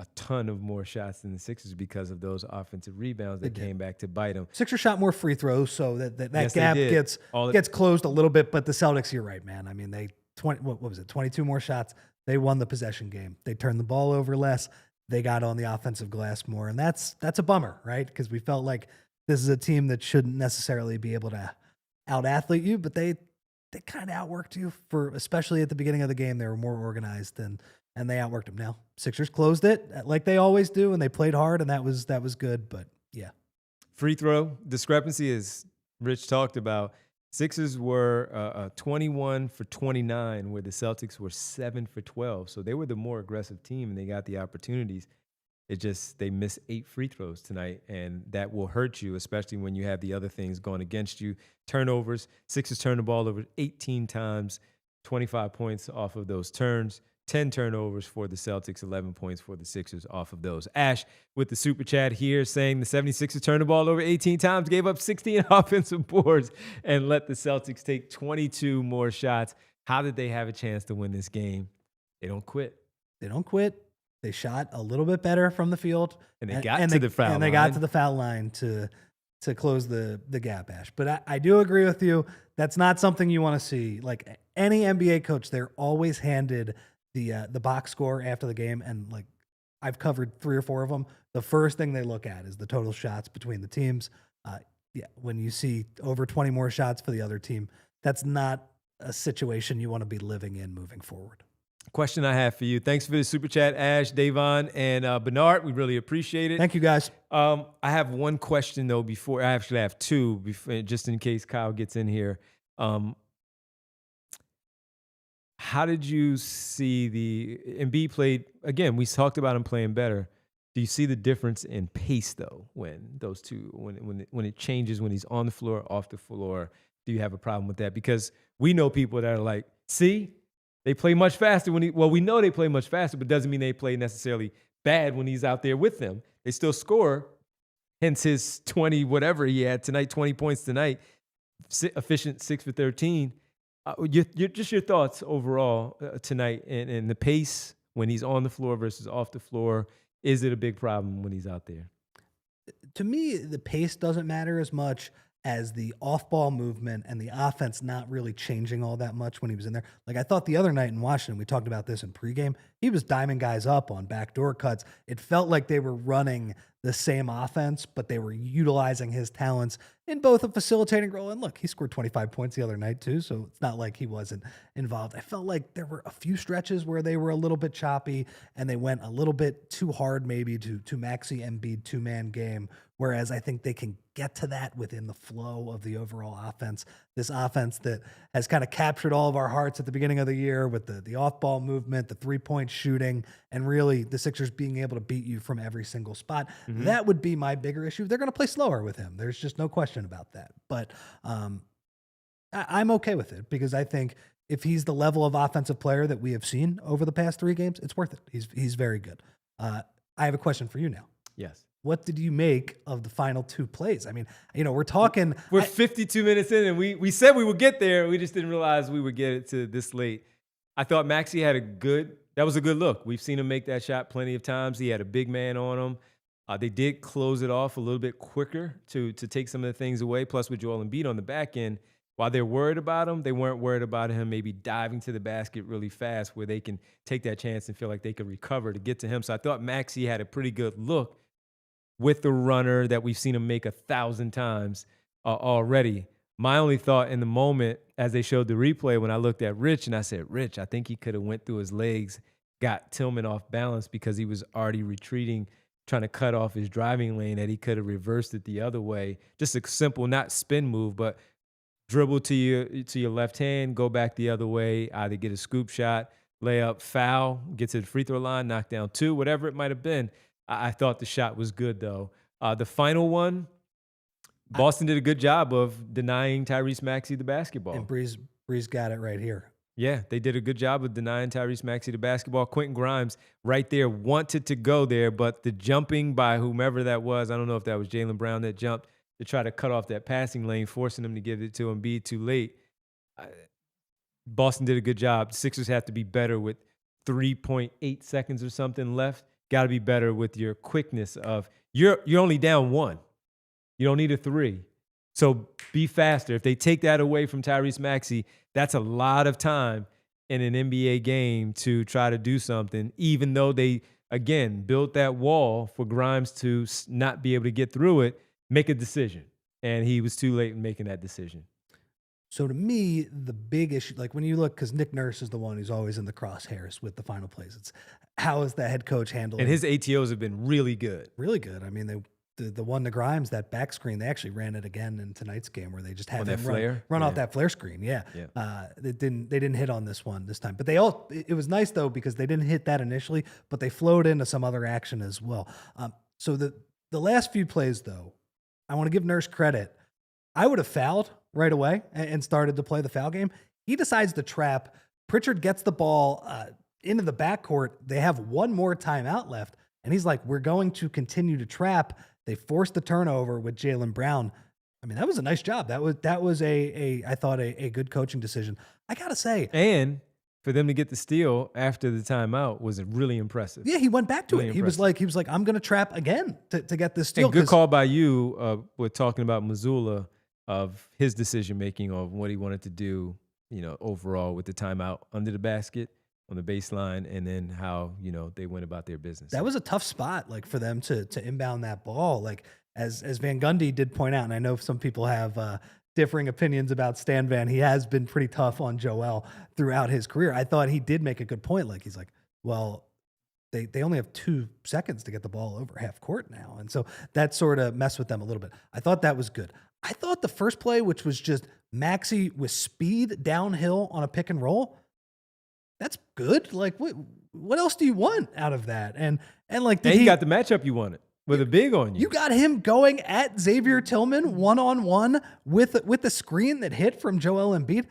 a ton of more shots than the Sixers because of those offensive rebounds that came back to bite them. Sixers shot more free throws, so that gap gets closed a little bit. But the Celtics, you're right, man. I mean, they 22 more shots. They won the possession game. They turned the ball over less. They got on the offensive glass more, and that's a bummer, right? Because we felt like this is a team that shouldn't necessarily be able to out-athlete you, but they kind of outworked you especially at the beginning of the game. They were more organized and they outworked them. Now, Sixers closed it like they always do, and they played hard, and that was good. But yeah, free throw discrepancy, as Rich talked about. Sixers were 21 for 29, where the Celtics were 7 for 12. So they were the more aggressive team, and they got the opportunities. It just, they missed 8 free throws tonight, and that will hurt you, especially when you have the other things going against you. Turnovers, Sixers turned the ball over 18 times, 25 points off of those turns. 10 turnovers for the Celtics, 11 points for the Sixers off of those. Ash with the super chat here saying the 76ers turned the ball over 18 times, gave up 16 offensive boards, and let the Celtics take 22 more shots. How did they have a chance to win this game? They don't quit. They don't quit. They shot a little bit better from the field. And they got to the foul line. And they got to the foul line to close the gap, Ash. But I do agree with you. That's not something you want to see. Like any NBA coach, they're always handed the box score after the game, and like I've covered 3 or 4 of them. The first thing they look at is the total shots between the teams. When you see over 20 more shots for the other team, that's not a situation you want to be living in moving forward. Question I have for you. Thanks for the super chat, Ash, Davon, and Bernard. We really appreciate it. Thank you, guys. I have one question though. Before I actually have 2, just in case Kyle gets in here. How did you see the Embiid played again? We talked about him playing better. Do you see the difference in pace though when those two when it changes when he's on the floor, off the floor? Do you have a problem with that? Because we know people that are like, see, they play much faster we know they play much faster, but doesn't mean they play necessarily bad when he's out there with them. They still score. Hence his 20 whatever he had tonight, 20 points tonight, efficient 6 for 13. Just your thoughts overall tonight and the pace when he's on the floor versus off the floor. Is it a big problem when he's out there? To me, the pace doesn't matter as much as the off-ball movement and the offense not really changing all that much when he was in there. Like I thought the other night in Washington, we talked about this in pregame, he was diming guys up on backdoor cuts. It felt like they were running the same offense, but they were utilizing his talents in both a facilitating role. And look, he scored 25 points the other night too, so it's not like he wasn't involved. I felt like there were a few stretches where they were a little bit choppy and they went a little bit too hard maybe to Maxey Embiid 2-man game, whereas I think they can get to that within the flow of the overall offense. This offense that has kind of captured all of our hearts at the beginning of the year with the off-ball movement, the 3-point shooting, and really the Sixers being able to beat you from every single spot. Mm-hmm. That would be my bigger issue. They're going to play slower with him. There's just no question about that. But I'm okay with it because I think if he's the level of offensive player that we have seen over the past 3 games, it's worth it. He's very good. I have a question for you now. Yes. What did you make of the final 2 plays? I mean, we're talking. We're 52 minutes in, and we said we would get there. We just didn't realize we would get it to this late. I thought Maxey had that was a good look. We've seen him make that shot plenty of times. He had a big man on him. They did close it off a little bit quicker to take some of the things away. Plus, with Joel Embiid on the back end, while they're worried about him, they weren't worried about him maybe diving to the basket really fast where they can take that chance and feel like they could recover to get to him. So I thought Maxey had a pretty good look with the runner that we've seen him make 1,000 times already. My only thought in the moment as they showed the replay when I looked at Rich and I said, Rich, I think he could have went through his legs, got Tillman off balance because he was already retreating, trying to cut off his driving lane, that he could have reversed it the other way. Just a simple, not spin move, but dribble to your left hand, go back the other way, either get a scoop shot, layup, foul, get to the free throw line, knock down 2, whatever it might have been. I thought the shot was good, though. The final one, Boston did a good job of denying Tyrese Maxey the basketball. And Breeze got it right here. Yeah, they did a good job of denying Tyrese Maxey the basketball. Quentin Grimes right there wanted to go there, but the jumping by whomever that was, I don't know if that was Jaylen Brown that jumped to try to cut off that passing lane, forcing him to give it to Embiid too late. Boston did a good job. The Sixers have to be better with 3.8 seconds or something left. Got to be better with your quickness of you're only down 1. You don't need a 3. So be faster. If they take that away from Tyrese Maxey, that's a lot of time in an NBA game to try to do something, even though they, again, built that wall for Grimes to not be able to get through it, make a decision. And he was too late in making that decision. So to me, the big issue, like when you look, because Nick Nurse is the one who's always in the crosshairs with the final plays. It's how is the head coach handling? And his ATOs have been really good. Really good. I mean, the one to Grimes, that back screen, they actually ran it again in tonight's game where they just had him run off that flare screen. Yeah. They didn't hit on this one this time, but it was nice though, because they didn't hit that initially, but they flowed into some other action as well. So the last few plays though, I want to give Nurse credit. I would have fouled right away and started to play the foul game. He decides to trap. Pritchard gets the ball into the backcourt. They have one more timeout left. And he's like, we're going to continue to trap. They forced the turnover with Jaylen Brown. I mean, that was a nice job. That was I thought a good coaching decision. I gotta say, and for them to get the steal after the timeout was really impressive. Yeah, he went back to it. He was like, I'm going to trap again to get this steal. And good call by you. We're talking about Mazzulla, of his decision making of what he wanted to do, overall with the timeout under the basket, on the baseline, and then how, they went about their business. That was a tough spot, like, for them to inbound that ball. Like, as Van Gundy did point out, and I know some people have differing opinions about Stan Van. He has been pretty tough on Joel throughout his career. I thought he did make a good point. Like, he's like, well, they only have 2 seconds to get the ball over half court now. And so that sort of messed with them a little bit. I thought that was good. I thought the first play, which was just Maxey with speed downhill on a pick and roll, that's good. Like, what else do you want out of that? And like, he got the matchup you wanted with a big on you. You got him going at Xavier Tillman one-on-one with the screen that hit from Joel Embiid.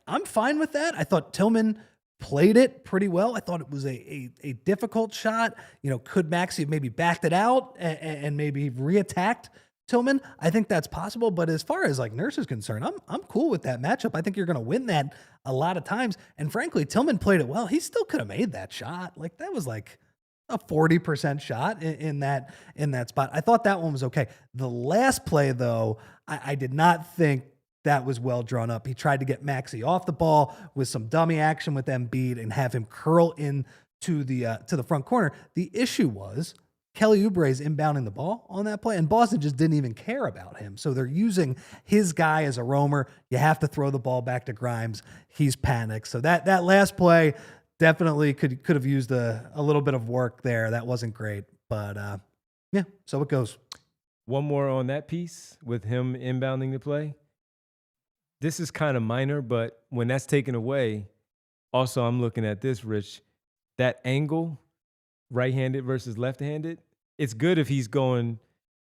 I'm fine with that. I thought Tillman played it pretty well. I thought it was a difficult shot. Could Maxey have maybe backed it out and maybe reattacked Tillman? I think that's possible. But as far as like Nurse is concerned, I'm cool with that matchup. I think you're going to win that a lot of times. And frankly, Tillman played it well. He still could have made that shot. Like, that was like a 40% shot in that spot. I thought that one was okay. The last play though, I did not think that was well drawn up. He tried to get Maxey off the ball with some dummy action with Embiid and have him curl in to the front corner. The issue was Kelly Oubre is inbounding the ball on that play, and Boston just didn't even care about him. So they're using his guy as a roamer. You have to throw the ball back to Grimes. He's panicked. So that last play definitely could have used a little bit of work there. That wasn't great, but yeah, so it goes. One more on that piece with him inbounding the play. This is kind of minor, but when that's taken away, also I'm looking at this, Rich, that angle, right-handed versus left-handed, it's good if he's going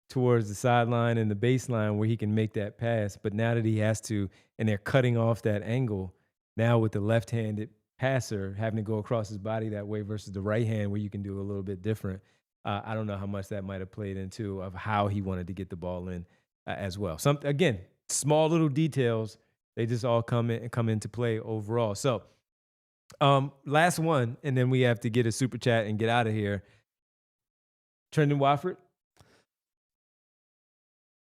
towards the sideline and the baseline where he can make that pass. But now that he has to, and they're cutting off that angle, now with the left-handed passer having to go across his body that way versus the right hand where you can do a little bit different. I don't know how much that might have played into of how he wanted to get the ball in as well. Again, small little details. They just all come into play overall. So last one, and then we have to get a super chat and get out of here. Trendon Watford.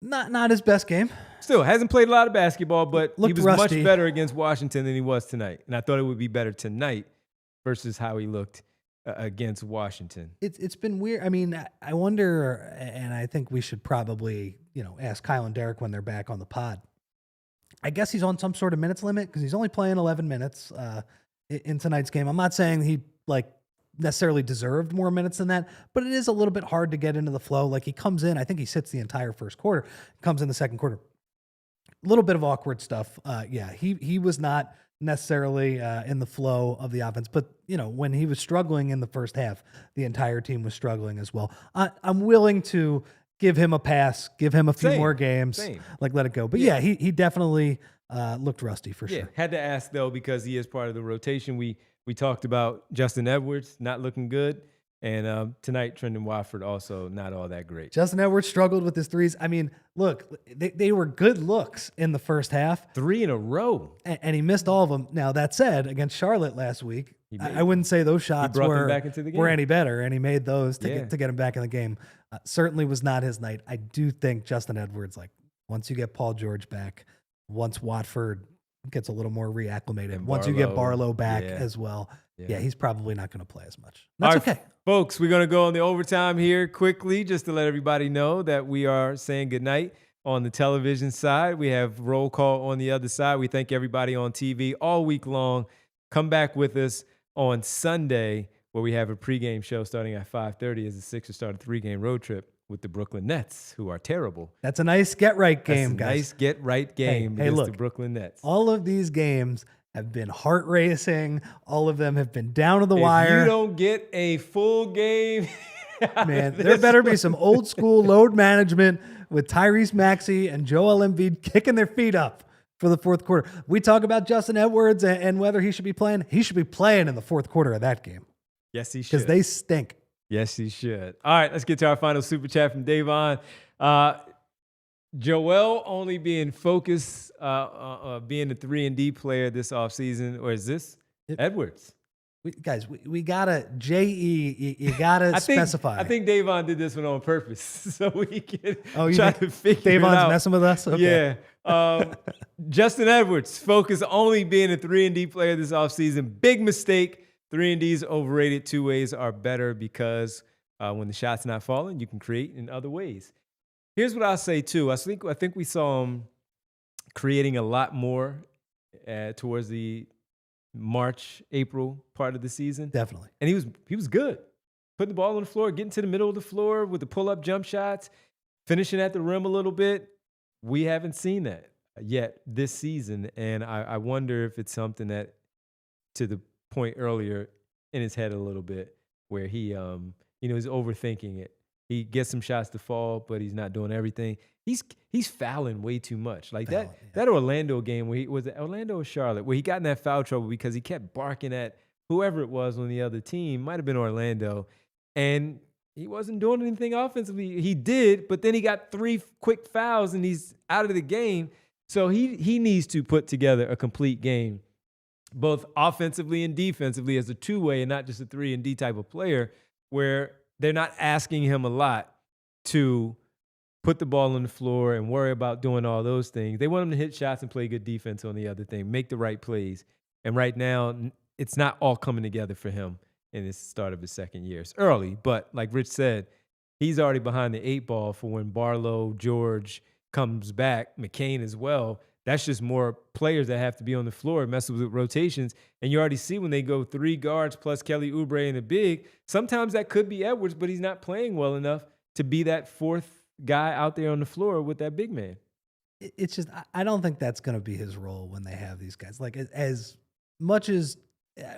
Not his best game. Still hasn't played a lot of basketball, but he was rusty. Much better against Washington than he was tonight. And I thought it would be better tonight versus how he looked against Washington. It's been weird. I mean, I wonder, and I think we should probably ask Kyle and Derek when they're back on the pod. I guess he's on some sort of minutes limit because he's only playing 11 minutes in tonight's game. I'm not saying he necessarily deserved more minutes than that, but it is a little bit hard to get into the flow. Like, he comes in, I think he sits the entire first quarter, comes in the second quarter. A little bit of awkward stuff. Yeah, he was not necessarily in the flow of the offense, but when he was struggling in the first half, the entire team was struggling as well. I'm willing to give him a pass, give him a few more games, let it go. But yeah, he definitely looked rusty for sure. Had to ask though, because he is part of the rotation. We talked about Justin Edwards not looking good, and tonight Trendon Watford also not all that great. Justin Edwards struggled with his threes. I mean, look, they were good looks in the first half. 3 in a row. And he missed all of them. Now, that said, against Charlotte last week, I wouldn't say those shots were any better, and he made those to get him back in the game. Certainly was not his night. I do think Justin Edwards, once you get Paul George back, once Watford gets a little more reacclimated, once you get Barlow back as well, he's probably not going to play as much. That's okay. Folks, we're going to go on the overtime here quickly just to let everybody know that we are saying goodnight on the television side. We have roll call on the other side. We thank everybody on TV all week long. Come back with us on Sunday where we have a pregame show starting at 5:30 as the Sixers start a 3-game road trip with the Brooklyn Nets, who are terrible. That's a nice get-right game, That's a guys. nice get-right game Hey, against look, the Brooklyn Nets. All of these games have been heart-racing. All of them have been down to the wire. If you don't get a full game, man, there better be some old-school load management with Tyrese Maxey and Joel Embiid kicking their feet up for the fourth quarter. We talk about Justin Edwards and whether he should be playing. He should be playing in the fourth quarter of that game. Yes, he should. Because they stink. Yes, he should. All right, let's get to our final super chat from Davon. Joel only being focused, being a 3-and-D player this offseason, or is this Edwards? We gotta you gotta specify. I think Davon did this one on purpose, so we can try to figure Davon's it out. Messing with us. Okay. Yeah. Justin Edwards focused only being a 3-and-D player this offseason. Big mistake. 3-and-D's overrated. 2-ways are better because when the shot's not falling, you can create in other ways. Here's what I'll say too. I think we saw him creating a lot more towards the March, April part of the season. Definitely. And he was good. Putting the ball on the floor, getting to the middle of the floor with the pull-up jump shots, finishing at the rim a little bit. We haven't seen that yet this season. And I wonder if it's something that, to the point earlier, in his head a little bit, where he he's overthinking it. He gets some shots to fall, but he's not doing everything. He's fouling way too much. Like that Orlando game where was it Orlando or Charlotte, where he got in that foul trouble because he kept barking at whoever it was on the other team. Might have been Orlando, and he wasn't doing anything offensively. He did, but then he got 3 quick fouls and he's out of the game. So he needs to put together a complete game, both offensively and defensively, as a 2-way and not just a 3-and-D type of player, where they're not asking him a lot to put the ball on the floor and worry about doing all those things. They want him to hit shots and play good defense on the other thing, make the right plays. And right now, it's not all coming together for him in the start of his second year. It's early, but like Rich said, he's already behind the 8 ball for when Barlow, George comes back, McCain as well. That's just more players that have to be on the floor, messes with rotations. And you already see when they go 3 guards plus Kelly Oubre and a big, sometimes that could be Edwards, but he's not playing well enough to be that 4th guy out there on the floor with that big man. It's just, I don't think that's going to be his role when they have these guys. Like, as much as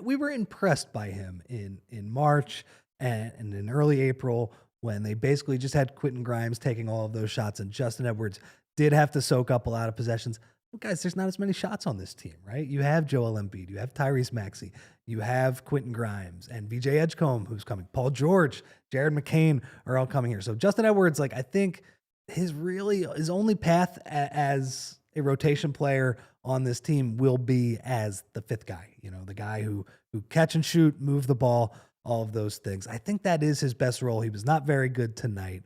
we were impressed by him in March and in early April, when they basically just had Quentin Grimes taking all of those shots and Justin Edwards did have to soak up a lot of possessions. Well, guys, there's not as many shots on this team, right? You have Joel Embiid, you have Tyrese Maxey, you have Quentin Grimes and VJ Edgecombe, who's coming. Paul George, Jared McCain are all coming here. So Justin Edwards, like, I think his only path as a rotation player on this team will be as the 5th guy, the guy who catch and shoot, move the ball, all of those things. I think that is his best role. He was not very good tonight,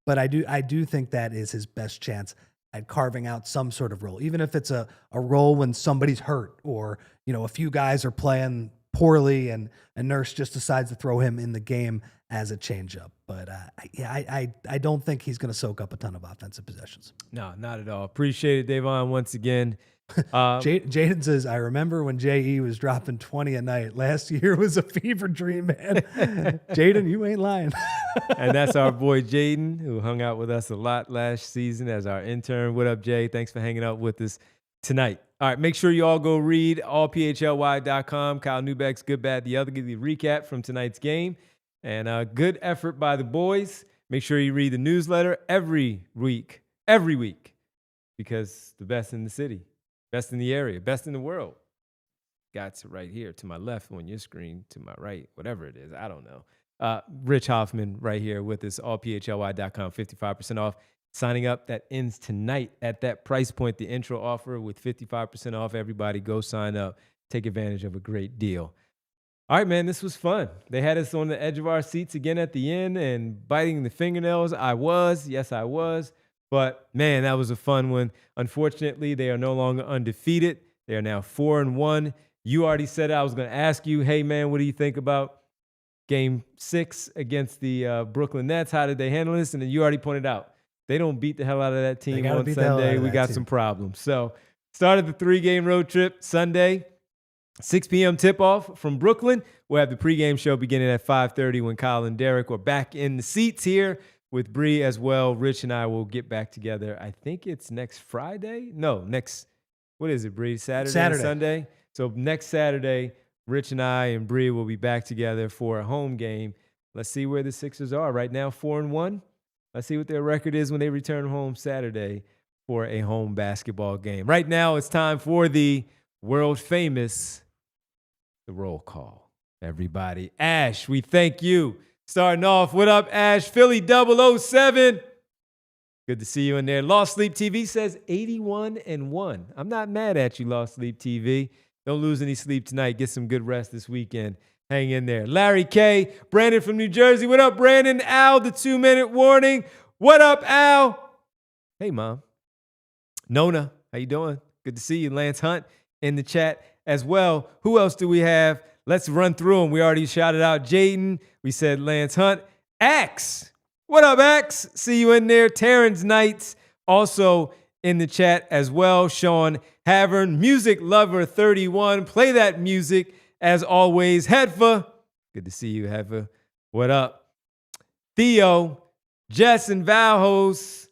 but I do think that is his best chance at carving out some sort of role, even if it's a role when somebody's hurt or, a few guys are playing poorly and Nurse just decides to throw him in the game as a changeup. But I don't think he's going to soak up a ton of offensive possessions. No, not at all. Appreciate it, Davon, once again. Jaden says, I remember when J.E. was dropping 20 a night. Last year was a fever dream, man. Jaden, you ain't lying. And that's our boy Jaden, who hung out with us a lot last season as our intern. What up, Jay? Thanks for hanging out with us tonight. All right, make sure you all go read allphly.com. Kyle Neubeck's Good, Bad, the Other. Give you a recap from tonight's game. And good effort by the boys. Make sure you read the newsletter every week, because the best in the city, best in the area, best in the world. Got to right here to my left on your screen, to my right, whatever it is, I don't know. Rich Hoffman right here with us, allphly.com, 55% off. Signing up, that ends tonight at that price point, the intro offer with 55% off. Everybody go sign up. Take advantage of a great deal. All right, man, this was fun. They had us on the edge of our seats again at the end and biting the fingernails. I was. But, man, that was a fun one. Unfortunately, they are no longer undefeated. They are now 4-1. You already said it. I was going to ask you, hey, man, what do you think about Game 6 against the Brooklyn Nets? How did they handle this? And then you already pointed out, they don't beat the hell out of that team on Sunday. We got some problems. So, started the 3-game road trip Sunday. 6 p.m. tip-off from Brooklyn. We'll have the pregame show beginning at 5:30 when Kyle and Derek are back in the seats here with Bree as well. Rich and I will get back together. I think it's next Friday. No, what is it, Bree? Saturday. And Sunday? So next Saturday, Rich and I and Bree will be back together for a home game. Let's see where the Sixers are. Right now, 4-1. Let's see what their record is when they return home Saturday for a home basketball game. Right now, it's time for the world famous, the roll call. Everybody. Ash, we thank you. Starting off, what up, Ash? Philly 007. Good to see you in there. Lost Sleep TV says 81-1. I'm not mad at you, Lost Sleep TV. Don't lose any sleep tonight. Get some good rest this weekend. Hang in there. Larry K. Brandon from New Jersey. What up, Brandon? Al, the 2-minute warning. What up, Al? Hey, Mom. Nona, how you doing? Good to see you. Lance Hunt in the chat as well. Who else do we have? Let's run through them. We already shouted out Jaden. We said Lance Hunt. Axe. What up, Axe? See you in there. Terrence Knights also in the chat as well. Sean Havern. Music Lover 31. Play that music as always. Hedfa. Good to see you, Hedfa. What up? Theo. Jess and Valhos.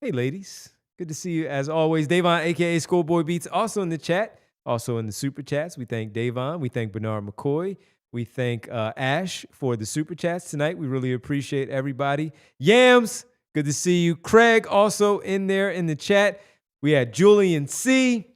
Hey, ladies. Good to see you as always. Davon, a.k.a. Schoolboy Beats, also in the chat. Also in the super chats. We thank Davon. We thank Bernard McCoy. We thank Ash for the super chats tonight. We really appreciate everybody. Yams, good to see you. Craig also in there in the chat. We had Julian C.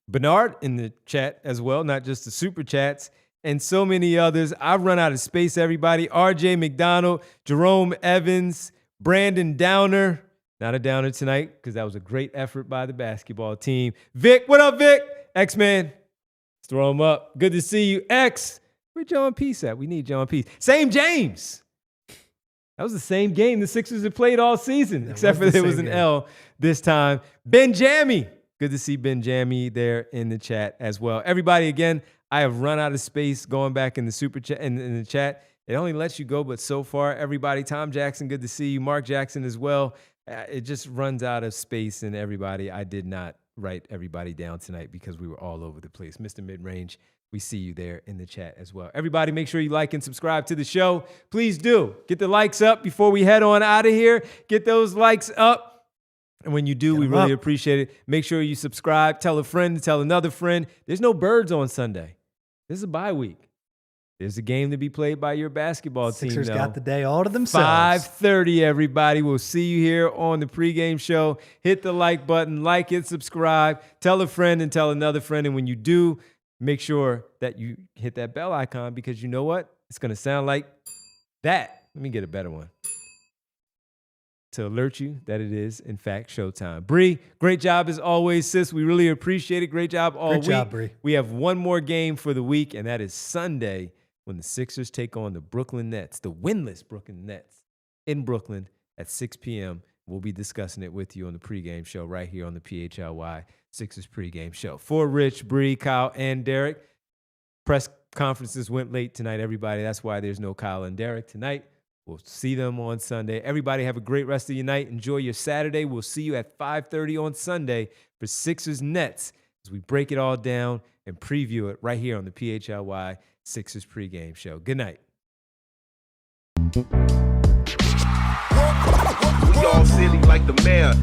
Bernard in the chat as well, not just the super chats, and so many others. I've run out of space, everybody. RJ McDonald, Jerome Evans, Brandon Downer. Not a downer tonight because that was a great effort by the basketball team. Vic, what up, Vic? X-Man. Let's throw him up. Good to see you. X. Where John Peace at? We need John Peace. Same James. That was the same game the Sixers have played all season, except for there was an L this time. Ben Jammy. Good to see Ben Jammy there in the chat as well. Everybody, again, I have run out of space going back in the super chat in the chat. It only lets you go, but so far, everybody. Tom Jackson, good to see you. Mark Jackson as well. It just runs out of space, and everybody, I did not write everybody down tonight because we were all over the place. Mr. Midrange, we see you there in the chat as well. Everybody, make sure you like and subscribe to the show. Please do. Get the likes up before we head on out of here. Get those likes up. And when you do, we really appreciate it. Make sure you subscribe. Tell a friend, tell another friend. There's no birds on Sunday. This is a bye week. There's a game to be played by your basketball team. Sixers got the day all to themselves. 5:30, everybody. We'll see you here on the pregame show. Hit the like button, like it, subscribe. Tell a friend and tell another friend. And when you do, make sure that you hit that bell icon because you know what? It's going to sound like that. Let me get a better one to alert you that it is, in fact, showtime. Bree, great job as always, sis. We really appreciate it. Great job all week. Great job, Bree. We have one more game for the week, and that is Sunday, when the Sixers take on the Brooklyn Nets, the winless Brooklyn Nets in Brooklyn at 6 p.m. We'll be discussing it with you on the pregame show right here on the PHLY Sixers pregame show. For Rich, Bree, Kyle, and Derek, press conferences went late tonight, everybody. That's why there's no Kyle and Derek tonight. We'll see them on Sunday. Everybody have a great rest of your night. Enjoy your Saturday. We'll see you at 5:30 on Sunday for Sixers Nets as we break it all down and preview it right here on the PHLY Sixers pregame show. Good night. We all silly like the mayor.